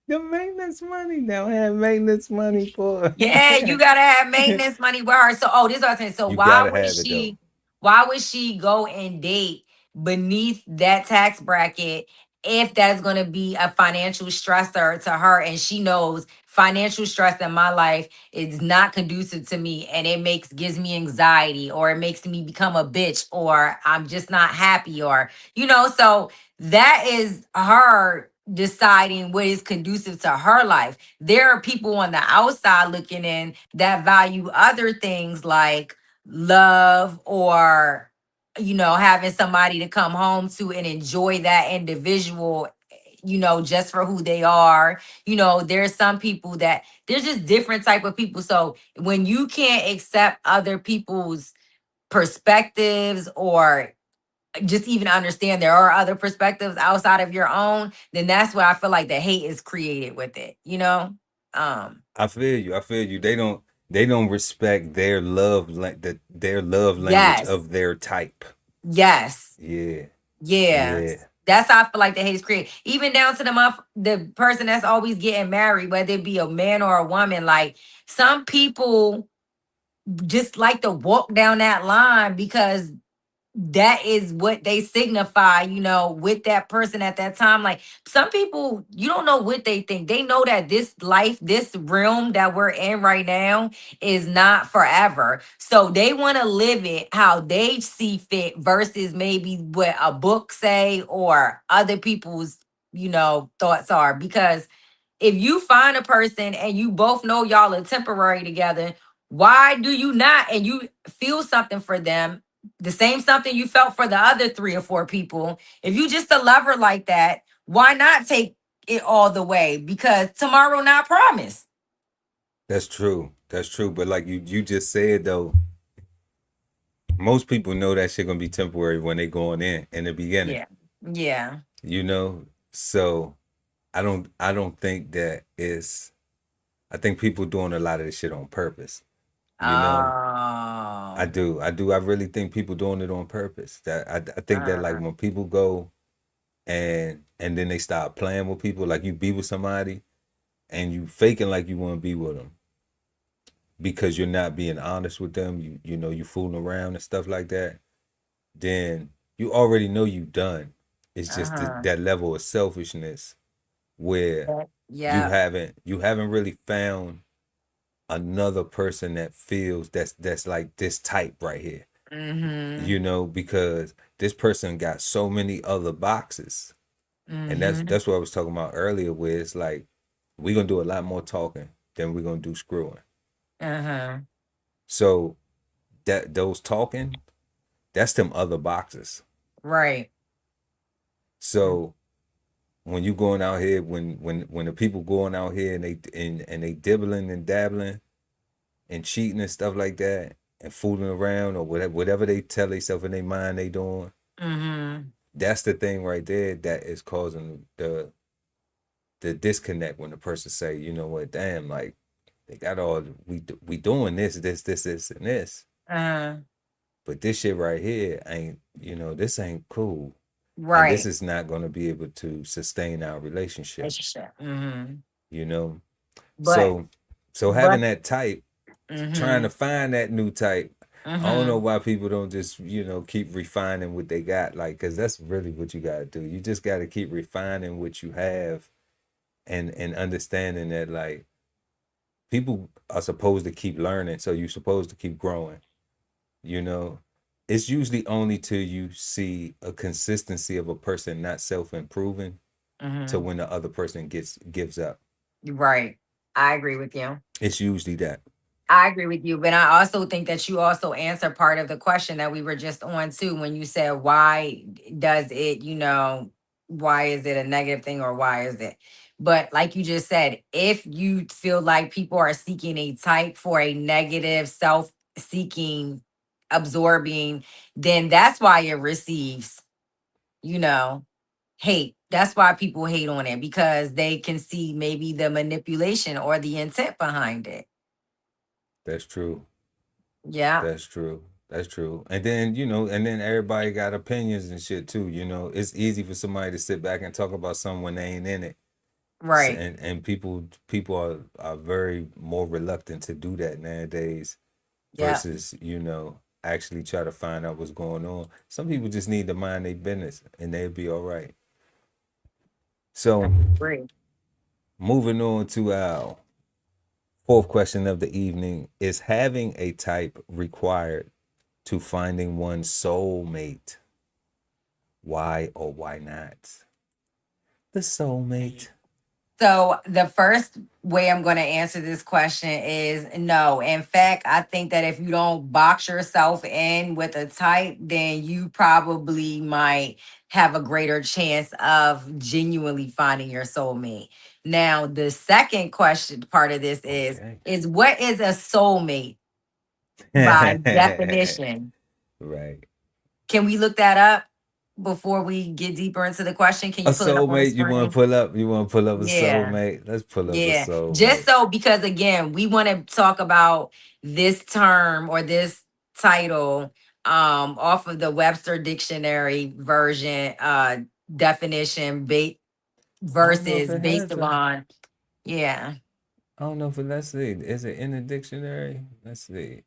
the maintenance money. Now have maintenance money for. Yeah, you gotta have maintenance money with her. So, this is what I'm saying. So, You gotta have it though. why would she go and date beneath that tax bracket if that's gonna be a financial stressor to her, and she knows financial stress in my life is not conducive to me, and it gives me anxiety, or it makes me become a bitch, or I'm just not happy, or so that is her deciding what is conducive to her life. There are people on the outside looking in that value other things like love or having somebody to come home to and enjoy that individual, just for who they are. There's some people that there's just different type of people. So when you can't accept other people's perspectives or just even understand there are other perspectives outside of your own, then that's where I feel like the hate is created with it. Um, I feel you. I feel you. They don't respect their love language yes, of their type. yes, Yeah. yeah. Yeah. That's how I feel like the hate is created. Even down to the person that's always getting married, whether it be a man or a woman. Like some people just like to walk down that line because that is what they signify, with that person at that time. Like some people, you don't know what they think. They know that this life, this realm that we're in right now is not forever. So they want to live it how they see fit versus maybe what a book say or other people's, thoughts are. Because if you find a person and you both know y'all are temporary together, why do you not and you feel something for them, the same something you felt for the other three or four people? If you just a lover like that, why not take it all the way? Because tomorrow not promised. That's true. That's true. But like you just said though, most people know that shit gonna be temporary when they going in the beginning. Yeah. Yeah. You know? So I don't think that is I think people doing a lot of this shit on purpose. You know? I Oh. do. I do. I really think people doing it on purpose. That I think that like Uh, when people go and then they start playing with people, like you be with somebody and you faking like you want to be with them because you're not being honest with them. You fooling around and stuff like that. Then you already know you done. It's just uh-huh. that level of selfishness where you Yeah. haven't you haven't really found another person that feels that's like this type right here. Mm-hmm. Because this person got so many other boxes. And that's Mm-hmm. that's what I was talking about earlier, where it's like we're gonna do a lot more talking than we're gonna do screwing. Uh-huh. So those talking, that's them other boxes. Right. So when you going out here, when the people going out here and they dibbling and dabbling and cheating and stuff like that and fooling around or whatever they tell themselves in their mind they doing, Mm-hmm. that's the thing right there that is causing the disconnect when the person say, you know what, damn, like they got all we doing this, and this, Uh, but this shit right here ain't, this ain't cool, and this right. is not going to be able to sustain our relationship, Relationship. Mm-hmm. you know. But So but having that type, trying mm-hmm. to find that new type. I don't know Mm-hmm. why people don't just, keep refining what they got, like, because that's really what you got to do. You just got to keep refining what you have, and understanding that, like, people are supposed to keep learning, so you're supposed to keep growing, you know. It's usually only till you see a consistency of a person not self-improving to Mm-hmm. when the other person gives up. Right. I agree with you. It's usually that. I agree with you, but I also think that you also answer part of the question that we were just on too when you said why does it, why is it a negative thing or why is it? But like you just said, if you feel like people are seeking a type for a negative, self-seeking, absorbing, then that's why it receives, you know, hate. That's why people hate on it because they can see maybe the manipulation or the intent behind it. That's true. Yeah. That's true. That's true. And then, and then everybody got opinions and shit too. It's easy for somebody to sit back and talk about someone they ain't in it. Right. And people are very more reluctant to do that nowadays Yeah. versus, actually try to find out what's going on. Some people just need to mind their business and they'll be all right. I So agree. moving on to our fourth question of the evening: is having a type required to finding one's soulmate? Why or why not? The soulmate. So the first way I'm going to answer this question is no. In fact, I think that if you don't box yourself in with a type, then you probably might have a greater chance of genuinely finding your soulmate. Now, the second question part of this Okay. is what is a soulmate by definition? Right. Can we look that up before we get deeper into the question? Can A you pull it up on the soulmate. You want to screen? pull up? You want to pull up a Yeah. soulmate? Let's pull up a Yeah. Just soulmate. so, because again, we want to talk about this term or this title off of the Webster Dictionary version definition I don't know if versus it based has a. upon, yeah. I don't know if it. Let's see. Is it in the dictionary? Let's see.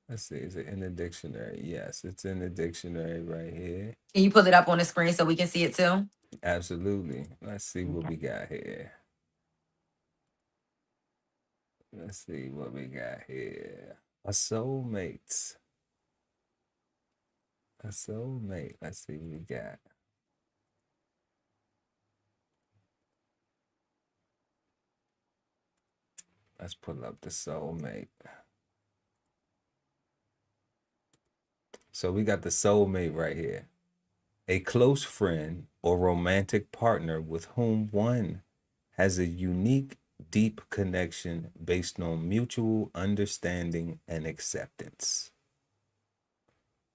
Let's see. Is it in the dictionary? Yes, it's in the dictionary right here. Can you pull it up on the screen so we can see it too? Absolutely. Let's see what Okay. we got here. Let's see what we got here. A soulmate. A soulmate. Let's see what we got. Let's pull up the soulmate. So we got the soulmate right here. A close friend or romantic partner with whom one has a unique, deep connection based on mutual understanding and acceptance.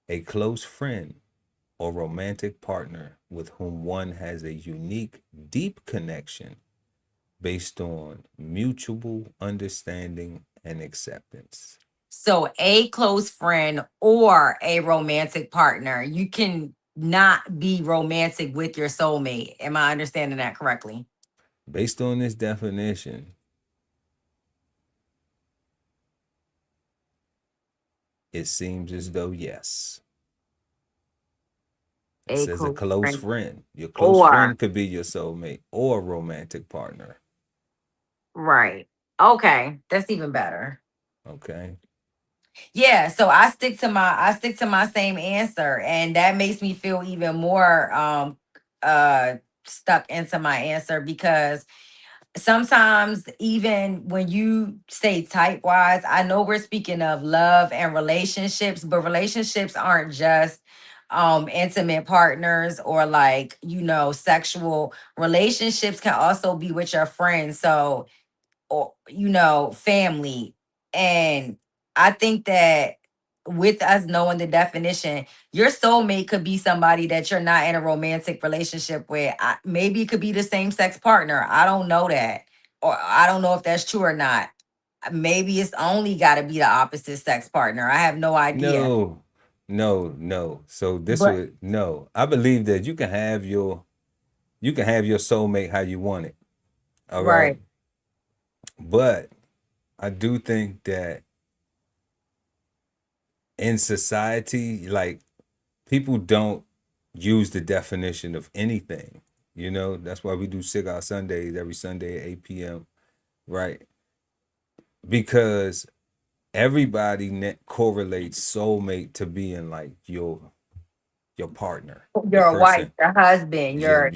A close friend or romantic partner with whom one has a unique, deep connection based on mutual understanding and acceptance. So a close friend or a romantic partner. You can not be romantic with your soulmate. Am I understanding that correctly? Based on this definition, it seems as though yes. It A says a close close friend friend. Your close or friend could be your soulmate or romantic partner. right. Okay, that's even better. Okay. Yeah, so I stick to my same answer and that makes me feel even more uh stuck into my answer because sometimes even when you say type wise, I know we're speaking of love and relationships, but relationships aren't just intimate partners or like, sexual relationships can also be with your friends. So, or family. And I think that with us knowing the definition, your soulmate could be somebody that you're not in a romantic relationship with. Maybe it could be the same sex partner. I don't know that, or I don't know if that's true or not. Maybe it's only got to be the opposite sex partner. I have no idea. No, no. So this But would no. I believe that you can have your soulmate how you want it. All right. right, But I do think that in society, like people don't use the definition of anything. That's why we do Cigar Sundays every Sunday at 8 p.m. Right? Because everybody correlates soulmate to being like your partner, the your wife, person, your husband, your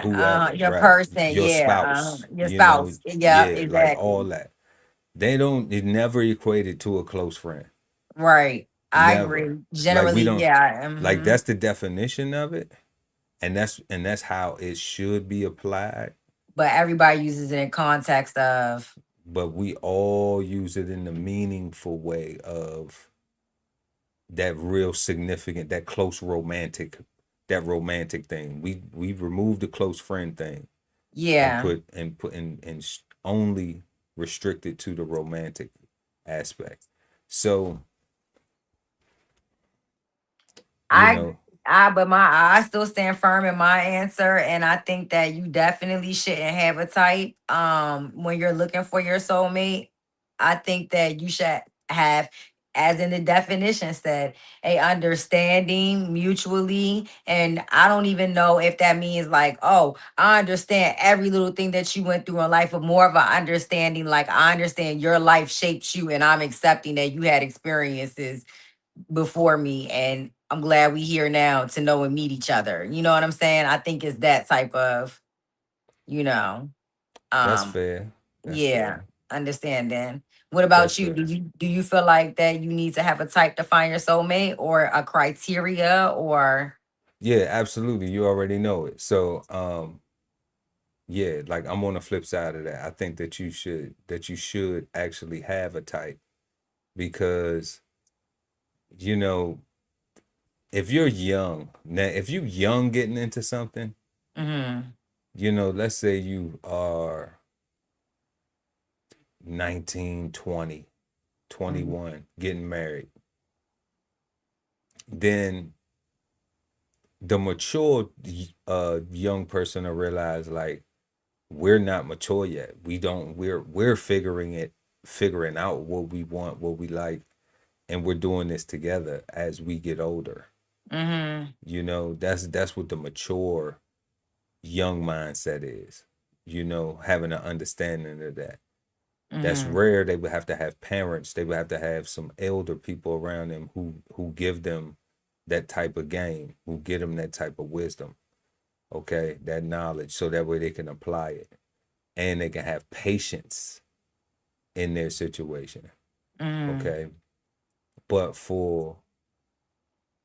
whoever, your right? person, Your yeah, spouse, your spouse. Yeah, yeah, like all exactly. that. It never equated to a close friend. Right. I Never. agree. Like we Generally, don't yeah. like that's the definition of it. And that's how it should be applied. But everybody uses it in context of, But we all use it in the meaningful way of that real significant, that close romantic, that romantic thing. We removed the close friend thing and yeah. only restricted to the romantic aspect. So, you I know, but I still stand firm in my answer, and I think that you definitely shouldn't have a type when you're looking for your soulmate. I think that you should have, as in the definition said, a understanding mutually. And I don't even know if that means like, oh, I understand every little thing that you went through in life, but more of an understanding, like I understand your life shaped you and I'm accepting that you had experiences before me, and I'm glad we here now to know and meet each other. You know what I'm saying? I think it's that type of, you know, that's um, fair. That's yeah, fair. understanding. What That's about you? Do fair. you feel like that you need to have a type to find your soulmate or a criteria or Yeah, absolutely. You already know it. So, yeah, like I'm on the flip side of that. I think that you should actually have a type because, you know, if you're young, now if you young getting into something, mm-hmm, let's say you are 19, 20, mm-hmm, 21, getting married, then the mature young person will realize like we're not mature yet. We're figuring out what we want, what we like, and we're doing this together as we get older. mm-hmm, That's what the mature young mindset is. Having an understanding of that. That's mm-hmm, rare. They would have to have parents. They would have to have some elder people around them who give them that type of game, who give them that type of wisdom, okay, that knowledge, so that way they can apply it and they can have patience in their situation, mm-hmm, okay. But for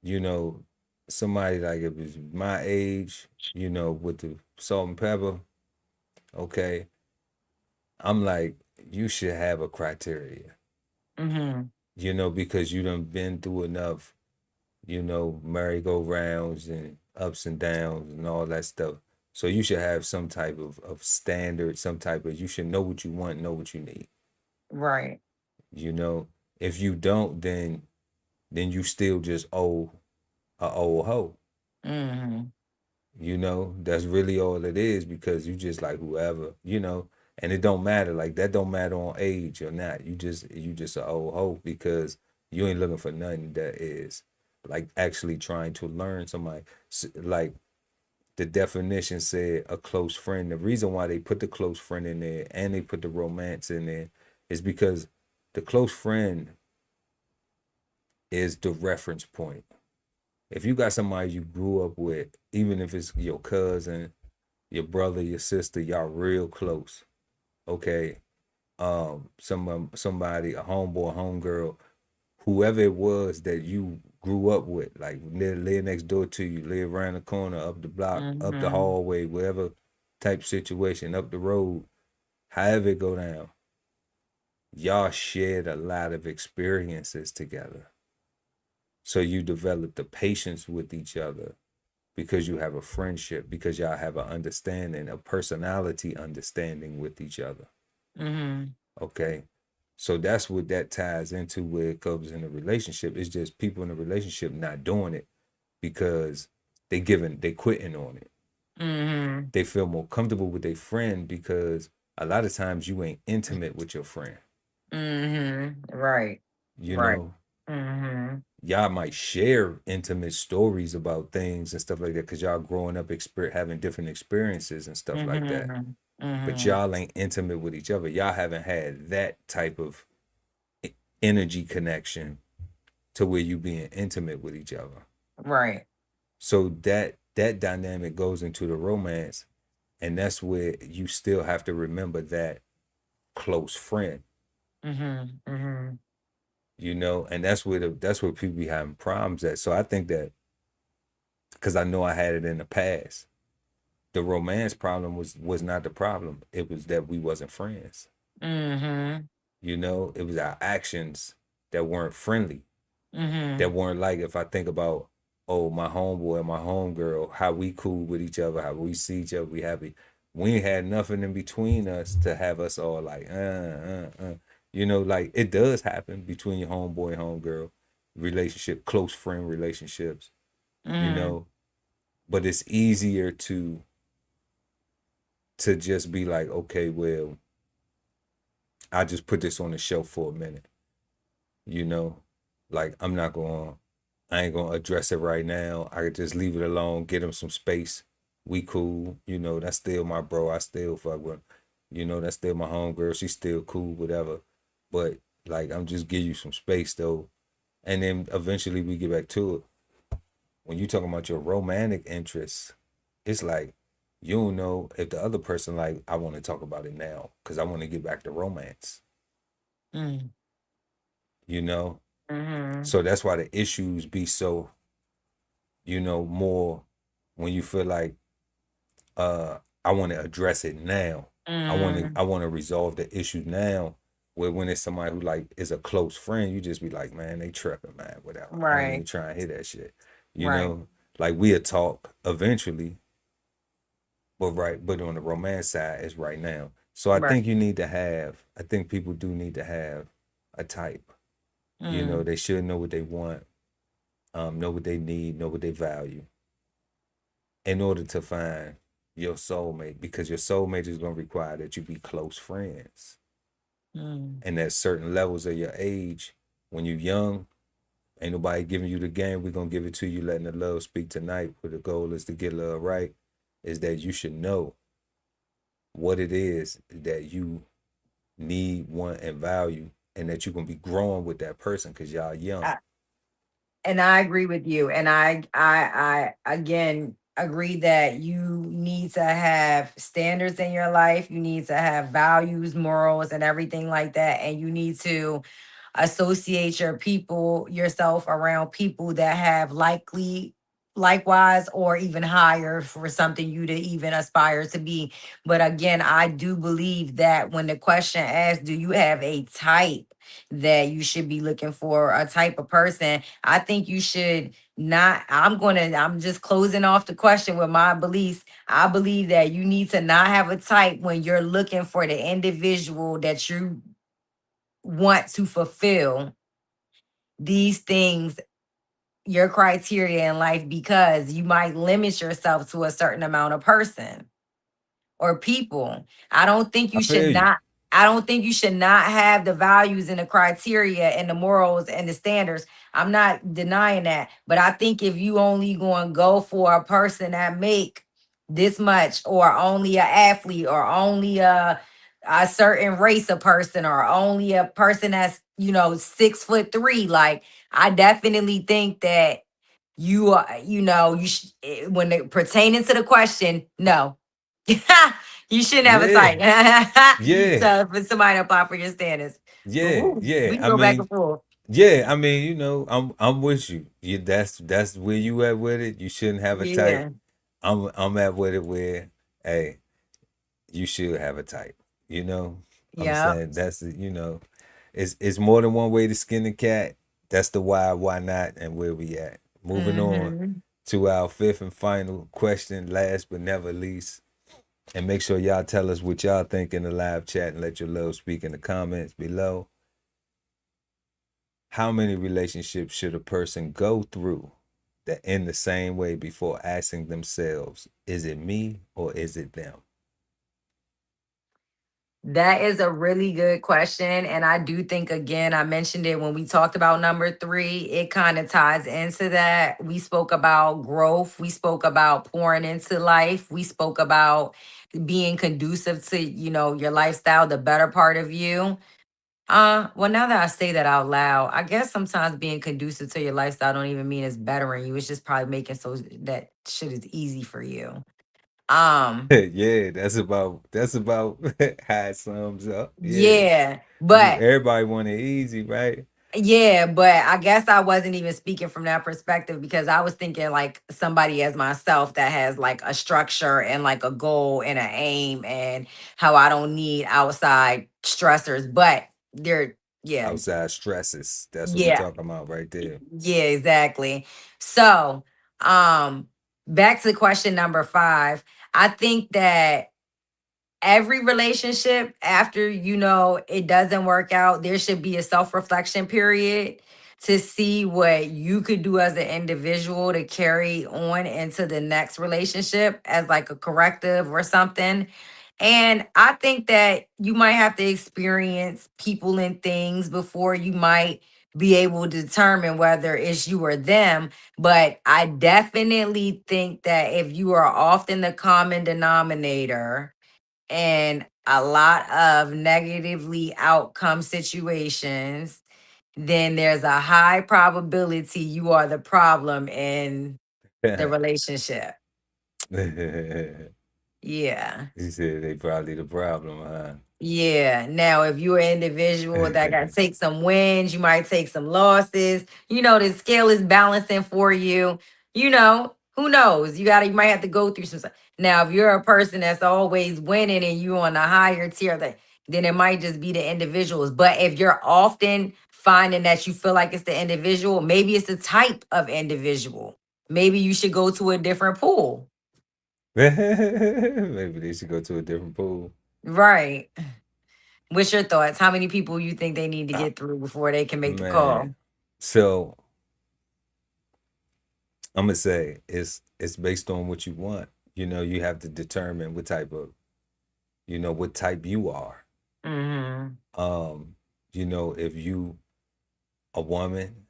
you know somebody like if it's my age, with the salt and pepper, okay, I'm like you should have a criteria, mm-hmm. because you done been through enough, merry-go-rounds and ups and downs and all that stuff. So you should have some type of standard, you should know what you want, know what you need. Right. You know, if you don't, then you still just owe a old hoe. Mm-hmm. That's really all it is because you just like whoever, and it don't matter. Like that don't matter on age or not. You just a old hoe because you ain't looking for nothing that is like actually trying to learn somebody. Like the definition said a close friend. The reason why they put the close friend in there and they put the romance in there is because the close friend is the reference point. If you got somebody you grew up with, even if it's your cousin, your brother, your sister, y'all real close, okay? Somebody, a homeboy, homegirl whoever it was that you grew up with, like live next door to you, live around the corner, up the block, up the Mm-hmm. hallway, whatever type situation, up the road, however it go down, y'all shared a lot of experiences together. So you develop the patience with each other because you have a friendship, because y'all have an understanding, a personality understanding with each other. Mm-hmm. Okay. So that's what that ties into where it comes in a relationship. It's just people in a relationship not doing it because they quitting on it. Mm-hmm. They feel more comfortable with their friend because a lot of times you ain't intimate with your friend. Mm-hmm. Right. You Right. know, Mm-hmm. y'all might share intimate stories about things and stuff like that because y'all growing up having different experiences and stuff like that. Mm-hmm. But Mm-hmm. y'all ain't intimate with each other. Y'all haven't had that type of energy connection to where you being intimate with each other. Right. So that dynamic goes into the romance, and that's where you still have to remember that close friend, Mm-hmm. Mm-hmm. and that's where people be having problems at. So I think that because I know I had it in the past, the romance problem was not the problem. It was that we wasn't friends. Mm-hmm. It was our actions that weren't friendly, Mm-hmm. that weren't like if I think about my homeboy and my homegirl, how we cool with each other, how we see each other, we happy. We ain't had nothing in between us to have us all like like it does happen between your homeboy and homegirl relationship, close friend relationships, you Mm-hmm. know, but it's easier to just be like, okay, well, I just put this on the shelf for a minute, you know, like I ain't gonna address it right now. I could just leave it alone, get him some space. We cool, that's still my bro. I still fuck with him. That's still my homegirl. She's still cool, whatever. But like I'm just give you some space though. And then eventually we get back to it. When you talking about your romantic interests, it's like you don't know if the other person like I want to talk about it now because I want to get back to romance, you know? Mm-hmm. So that's why the issues be so, more when you feel like uh I want to address it now. I want to Mm-hmm. I want to resolve the issue now. Where when it's somebody who like is a close friend, you just be like, man, they tripping, man, whatever. I ain't even Right. trying to hear that shit. You Right. know, like we'll talk eventually, but on the romance side is right now. So Right. I think people do need to have a type. Mm. They should know what they want, know what they need, know what they value in order to find your soulmate because your soulmate is going to require that you be close friends. Mm. And at certain levels of your age, when you're young, ain't nobody giving you the game. We're going to give it to you, letting the love speak tonight. Where the goal is to get love right, is that you should know what it is that you need, want, and value, and that you're going to be growing with that person because y'all young. And I agree with you. And I again agree that you need to have standards in your life. You need to have values, morals, and everything like that. And you need to associate yourself around people that have likewise or even higher for something you to even aspire to be. But again, I do believe that when the question asks, do you have a type that you should be looking for, a type of person? I think you should not. I'm just closing off the question with my beliefs. I believe that you need to not have a type when you're looking for the individual that you want to fulfill these things, your criteria in life, because you might limit yourself to a certain amount of person or people. I don't think I you should feel you. not. I don't think you should not have the values and the criteria and the morals and the standards. I'm not denying that, but I think if you only going to go for a person that make this much, or only a athlete, or only a certain race of person, or only a person that's 6'3", like, I definitely think that you are, when it pertaining to the question, no. You shouldn't have a Yeah. site. Yeah. So for somebody to apply for your standards. But Yeah. woo, we Yeah. can I go back mean, and forth. Yeah, I mean, I'm with you. That's where you at with it. You shouldn't have a type. Yeah. I'm at with it where, hey, you should have a type. You know, I'm Yeah. saying it's more than one way to skin the cat. That's the why not, and where we at. Moving on Mm-hmm. to our fifth and final question, last but never least. And make sure y'all tell us what y'all think in the live chat and let your love speak in the comments below. How many relationships should a person go through that end the same way before asking themselves, is it me or is it them? That is a really good question. And I do think, again, I mentioned it when we talked about number three, it kind of ties into that. We spoke about growth, we spoke about pouring into life, we spoke about being conducive to, your lifestyle, the better part of you. Well, now that I say that out loud, I guess sometimes being conducive to your lifestyle don't even mean it's bettering you. It's just probably making so that shit is easy for you. Um, Yeah, that's about how it sums up. Yeah. yeah, Because but everybody want it easy, right? yeah, but I guess I wasn't even speaking from that perspective because I was thinking like somebody as myself that has like a structure and like a goal and an aim and how I don't need outside stressors. But they're, yeah, Outside stresses. That's what we yeah, talking about right there. yeah, exactly. So, um, back to question number five. I think that every relationship after it doesn't work out, there should be a self-reflection period to see what you could do as an individual to carry on into the next relationship as like a corrective or something. And I think that you might have to experience people and things before you might be able to determine whether it's you or them. But I definitely think that if you are often the common denominator and a lot of negatively outcome situations, then there's a high probability you are the problem in the He relationship. Yeah. said they probably the problem, huh? Yeah. Now, if you're an individual that got to take some wins, you might take some losses. The scale is balancing for you. Who knows? You might have to go through some stuff. Now, if you're a person that's always winning and you're on a higher tier, then it might just be the individuals. But if you're often finding that you feel like it's the individual, maybe it's the type of individual. Maybe you should go to a different pool. Maybe they should go to a different pool. Right. What's your thoughts? How many people you think they need to Uh, get through before they can make the man. call? So I'm gonna say it's based on what you want. You have to determine what type you are. Mhm. Um, if you a woman,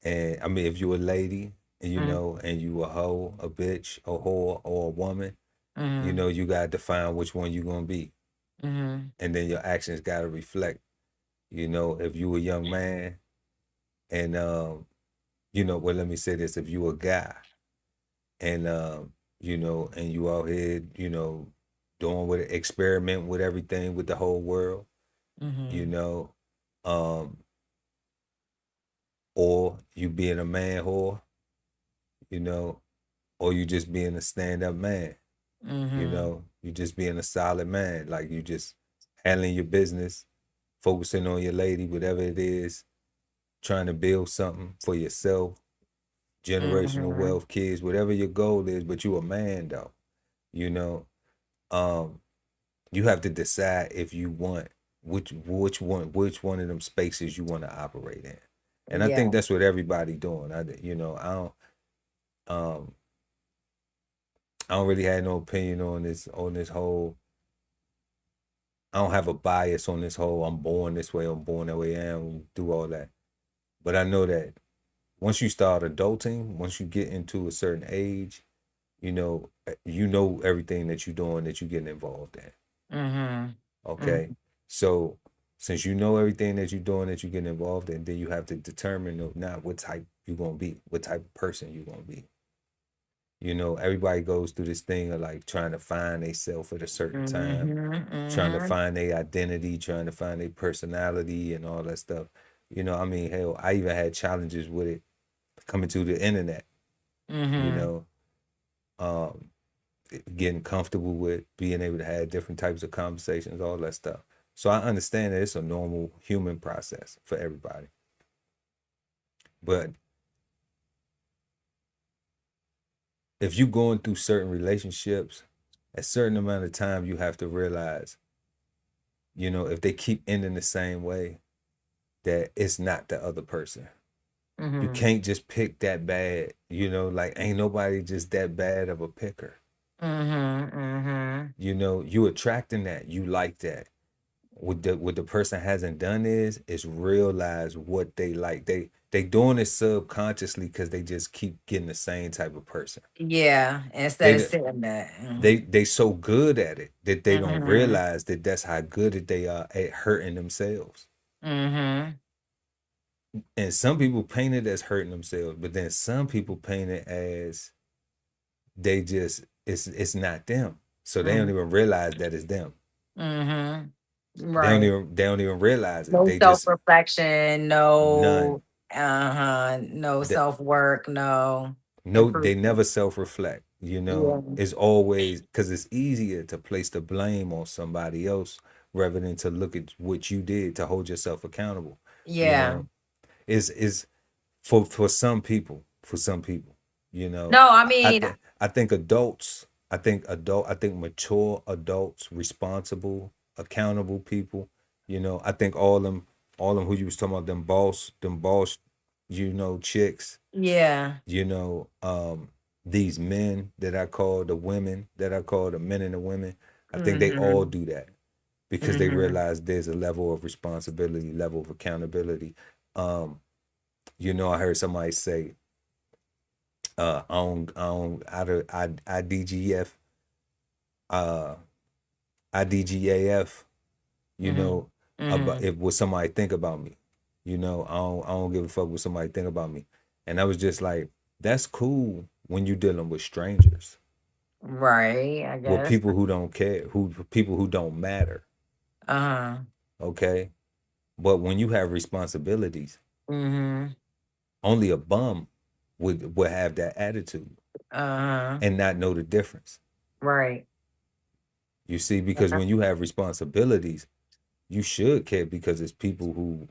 and I mean if you a lady, and Mm, and you a hoe, a bitch, a whore, or a woman, mhm. you gotta define which one you gonna be. Mhm. And then your actions gotta reflect. If you a young man and well, let me say this, if you a guy and and you out here, doing with it, experiment with everything with the whole world, you Mhm. know, um, or you being a man whore, you know, or you just being a stand up man, Mhm. you just being a solid man, like you just handling your business, focusing on your lady, whatever it is, trying to build something for yourself, generational Mhm. wealth, kids, whatever your goal is, but you a man though, you know. Um, you have to decide if you want which one of them spaces you want to operate in. And I think Yeah. that's what everybody doing. Um I don't really have no opinion on this whole. I don't have a bias on this whole I'm born this way, I'm born that way, and do all that. But I know that once you start adulting, once you get into a certain age, you know everything that you're doing that you're getting involved in. Mhm. Okay. Mhm. So since you know everything that you're doing that you're getting involved in, then you have to determine now what type you're gonna be, what type of person you're gonna be. Everybody goes through this thing of like trying to find themselves at a certain time, Mhm. trying to Mhm. find their identity, trying to find their personality and all that stuff. You know, I mean, hell, I even had challenges with it coming to the internet. You Mm-hmm. know, um, getting comfortable with being able to have different types of conversations, all that stuff. So I understand that it's a normal human process for everybody. But if you're going through certain relationships, a certain amount of time you have to realize, you know, if they keep ending the same way, that it's not the other person. You Mm-hmm. can't just pick that bad, you know, like ain't nobody just that bad of a picker. Mm-hmm. Mm-hmm. You know, you attracting that, you like that. What the person hasn't done is realize what they like. They doing it subconsciously because they just keep getting the same type of person. Yeah. Instead of They saying that. they so good at it that they don't Mm-hmm. realize that that's how good that they are at hurting themselves. Mm-hmm. And some people paint it as hurting themselves, but then some people paint it as they just it's not them. So they don't Mm-hmm. even realize that it's them. Mm-hmm. They don't Right. even they don't even realize it. No They just self-reflection, none. no That self-work, no no, they improvement. never self-reflect. You know, Yeah. it's always because it's easier to place the blame on somebody else rather than to look at what you did to hold yourself accountable. You Yeah. know, is for some people, you know, No, I I mean, think I think mature adults, responsible, accountable people, you know, I think all them who you was talking about, them boss, you know, chicks, yeah. you know, these men that I call the women that I call the men and the women, I think they all Mm-hmm. do that because they Mm-hmm. realize there's a level of responsibility, level of accountability. Um, you know, I heard somebody say, on out of IDGF, uh, IDGAF, you Mm-hmm. know, about Mm-hmm. if what somebody think about me, you know, I don't give a fuck what somebody think about me, and I was just like, that's cool when you're dealing with strangers, Right, I with guess. people who don't care, who people who don't matter, Uh-huh. okay, but when you have responsibilities, Mm-hmm. only a bum would have that attitude Uh-huh. and not know the difference. Right. You see, because Yeah. when you have responsibilities, you should care because it's people who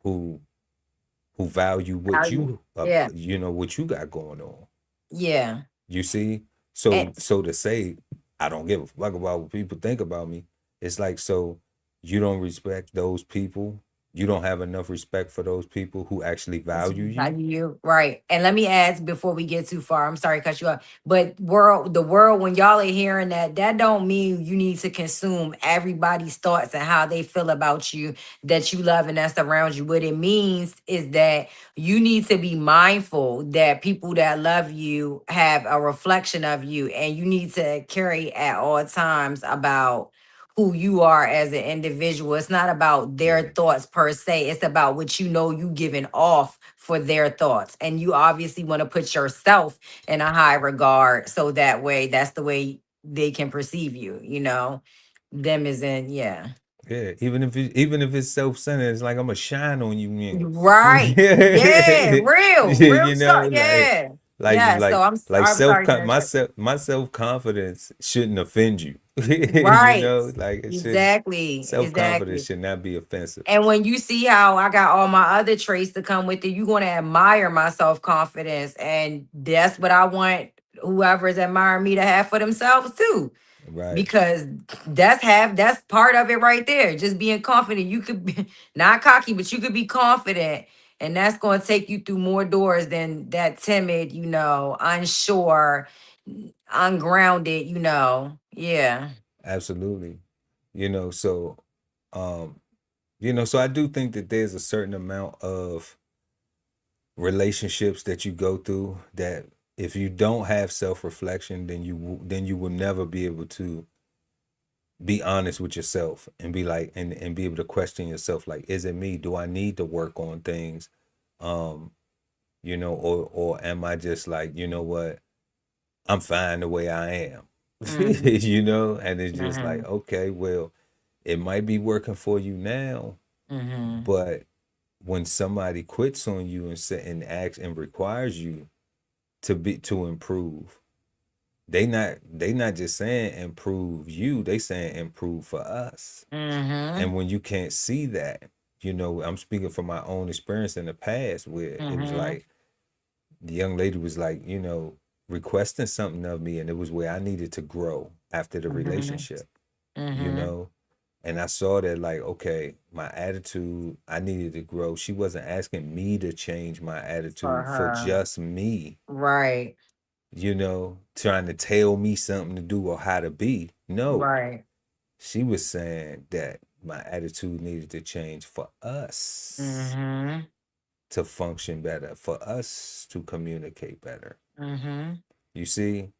who value what Value. you Yeah. you know what you got going on. Yeah. You see, And so to say I don't give a fuck about what people think about me, it's like, so you don't respect those people. You don't have enough respect for those people who actually it's value you. value you. Right. And let me ask before we get too far. I'm sorry to cut you off. But the world, when y'all are hearing that, that don't mean you need to consume everybody's thoughts and how they feel about you, that you love and that's around you. What it means is that you need to be mindful that people that love you have a reflection of you, and you need to carry at all times about who you are as an individual. It's not about their Yeah, thoughts per se. It's about what you know you giving off for their thoughts. And you obviously want to put yourself in a high regard so that way that's the way they can perceive you, you know. Them is in, yeah. yeah. Even if it's self-centered, it's like I'm gonna shine on you niggas. Right. Yeah. Yeah, Real you stuff. know, Yeah. like Yeah. So like I'm sorry to interrupt you. my self confidence shouldn't offend you. You Right. know, like it should Exactly. self confidence Exactly. should not be offensive. And when you see how I got all my other traits to come with it, you're going to admire my self confidence. And that's what I want whoever's admiring me to have for themselves too. Right. Because that's part of it right there. Just being confident. You could be not cocky, but you could be confident. And that's going to take you through more doors than that timid, unsure, ungrounded, Yeah. Absolutely. You know, so um, so I do think that there's a certain amount of relationships that you go through that if you don't have self-reflection, then you will never be able to be honest with yourself and be like and be able to question yourself, like, is it me? Do I need to work on things? Um, or am I just like, you know what? I'm fine the way I am. Mm-hmm. And it's just Mm-hmm. like, okay, well, it might be working for you now, Mm-hmm. but when somebody quits on you and acts and requires you to improve, they not just saying improve you, they saying improve for us. Mm-hmm. And when you can't see that, I'm speaking from my own experience in the past where it was Mm-hmm. like the young lady was like, requesting something of me, and it was where I needed to grow after the Mm-hmm. relationship, you Mm-hmm. know. And I saw that, like, okay, my attitude, I needed to grow. She wasn't asking me to change my For attitude for her. just me, Right. trying to tell me something to do or how to be. No, Right. she was saying that my attitude needed to change for us Mm-hmm. to function better, for us to communicate better. Mm-hmm. You see?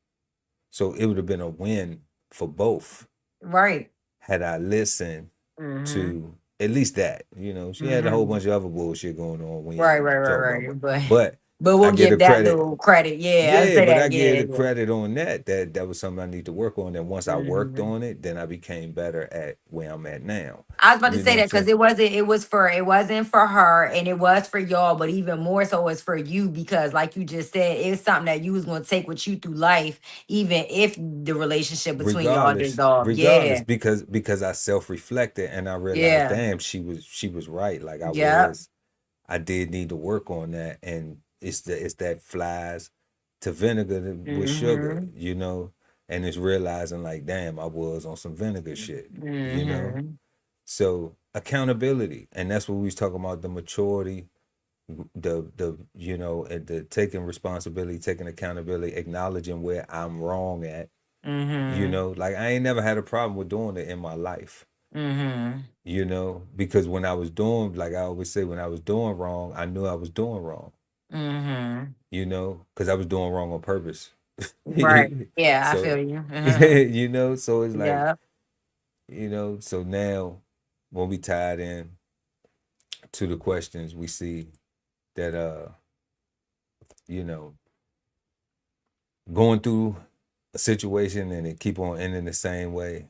So it would have been a win for both Right. had I listened Mm-hmm. to at least that. She had a whole Mm-hmm. bunch of other bullshit going on we Right, ain't right, right, talking about. right. But But we'll I give her give that credit. little credit. Yeah, I Yeah, say but I that. give Yeah, the yeah. credit on that was something I need to work on. And once I worked Mm-hmm. on it, then I became better at where I'm at now. I was about to You know say what I'm that because saying? it wasn't for her and it was for y'all, but even more so it's for you because like you just said, it's something that you was gonna take with you through life, even if the relationship between y'all Regardless, dissolved. regardless, Yeah. because I self-reflected and I realized, Yeah. damn, she was right. Like Yep. I did need to work on that, and it's that flies to vinegar with sugar, Mm-hmm. and it's realizing like, damn, I was on some vinegar shit, you know. Mm-hmm. So accountability, and that's what we was talking about, the maturity, and the taking responsibility, taking accountability, acknowledging where I'm wrong at, Mm-hmm. like I ain't never had a problem with doing it in my life, Mm-hmm. because when I was doing, like I always say, when I was doing wrong, I knew I was doing wrong, Mm-hmm. because I was doing wrong on purpose. Right. Yeah, I So, feel you. Mm-hmm. so it's like, Yep. so now when we tied in to the questions, we see that, you know, going through a situation and it keep on ending the same way,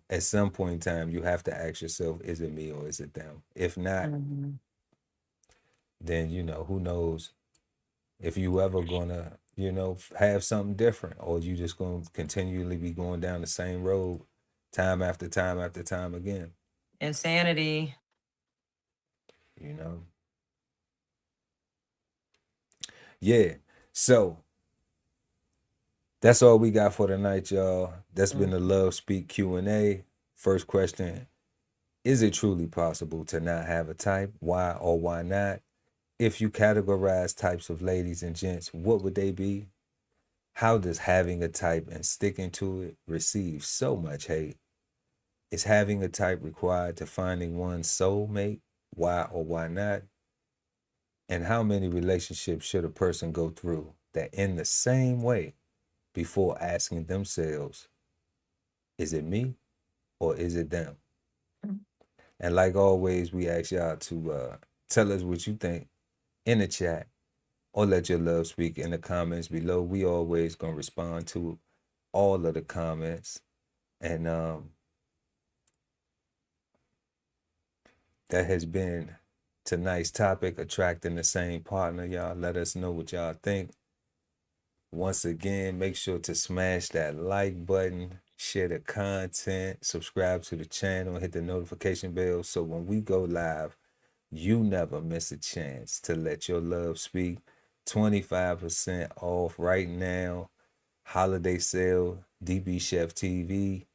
at some point in time, you have to ask yourself, is it me or is it them? If not, Mm-hmm. then, who knows if you ever gonna, have something different, or you just gonna continually be going down the same road time after time after time again, Insanity. you know? Yeah. So that's all we got for tonight, y'all. That's been the Mm-hmm. Love Speak Q&A. First question, is it truly possible to not have a type? Why or why not? If you categorize types of ladies and gents, what would they be? How does having a type and sticking to it receive so much hate? Is having a type required to finding one's soulmate? Why or why not? And how many relationships should a person go through that end the same way before asking themselves, is it me or is it them? And like always, we ask y'all to tell us what you think in the chat, or let your love speak in the comments below. We always gonna respond to all of the comments. And that has been tonight's topic, attracting the same partner. Y'all let us know what y'all think. Once again, make sure to smash that like button, share the content, subscribe to the channel, hit the notification bell so when we go live, you never miss a chance to let your love speak. 25% off right now. Holiday sale, DB Chef TV,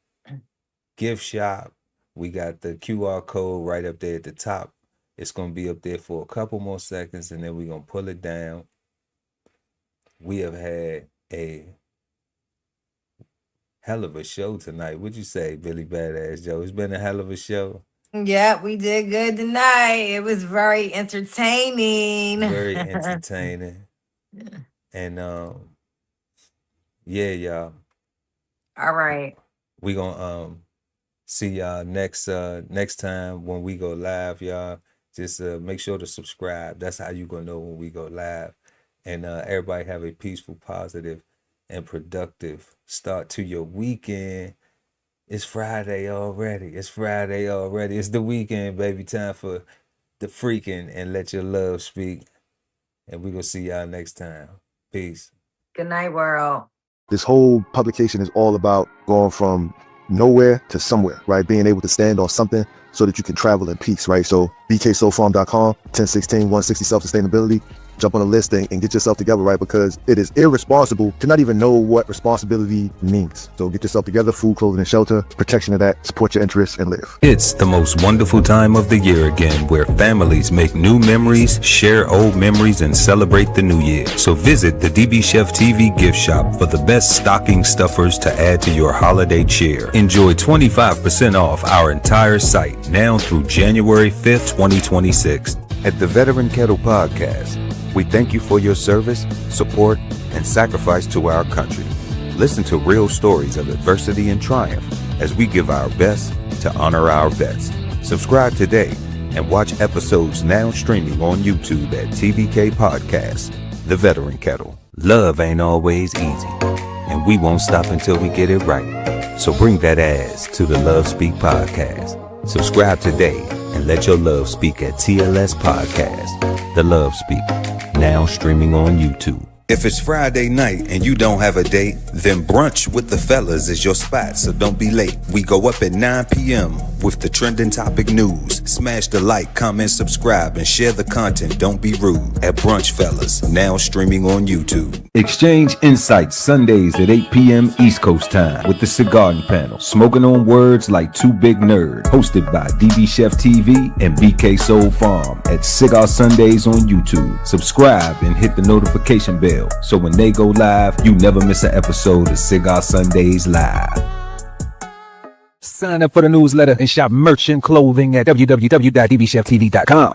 gift shop. We got the QR code right up there at the top. It's going to be up there for a couple more seconds and then we're going to pull it down. We have had a hell of a show tonight. What'd you say, Billy Badass Joe? It's been a hell of a show. Yep, we did good tonight. It was very entertaining. Very entertaining. And yeah, y'all. All right. We gonna see y'all next time when we go live, y'all. Just make sure to subscribe. That's how you gonna know when we go live. And everybody have a peaceful, positive, and productive start to your weekend. It's Friday already. It's Friday already. It's the weekend, baby. Time for the freaking and let your love speak. And we're going to see y'all next time. Peace. Good night, world. This whole publication is all about going from nowhere to somewhere, right? Being able to stand on something so that you can travel in peace, right? So bksoulfarm.com, 1016 160 self-sustainability. Jump on the list and get yourself together, right? Because it is irresponsible to not even know what responsibility means. So get yourself together, food, clothing, and shelter, protection of that, support your interests, and live. It's the most wonderful time of the year again, where families make new memories, share old memories, and celebrate the new year. So visit the DBCHEFTV gift shop for the best stocking stuffers to add to your holiday cheer. Enjoy 25% off our entire site now through January 5th, 2026. At the Veteran Kettle Podcast, we thank you for your service, support, and sacrifice to our country. Listen to real stories of adversity and triumph as we give our best to honor our vets. Subscribe today and watch episodes now streaming on YouTube at TVK Podcast, The Veteran Kettle. Love ain't always easy, and we won't stop until we get it right. So bring that ass to the Love Speak Podcast. Subscribe today and let your love speak at TLS Podcast, The Love Speak, now streaming on YouTube. If it's Friday night and you don't have a date, then brunch with the fellas is your spot, so don't be late. We go up at 9 p.m. with the trending topic news. Smash the like, comment, subscribe, and share the content. Don't be rude at Brunch Fellas, now streaming on YouTube. Exchange insights Sundays at 8 p.m. East Coast time with the Cigar Panel, smoking on words like two big nerds. Hosted by DBCHEFTV and BK Soul Farm at Cigar Sundays on YouTube. Subscribe and hit the notification bell, so when they go live, you never miss an episode of Cigar Sundays Live. Sign up for the newsletter and shop merch and clothing at www.dbcheftv.com.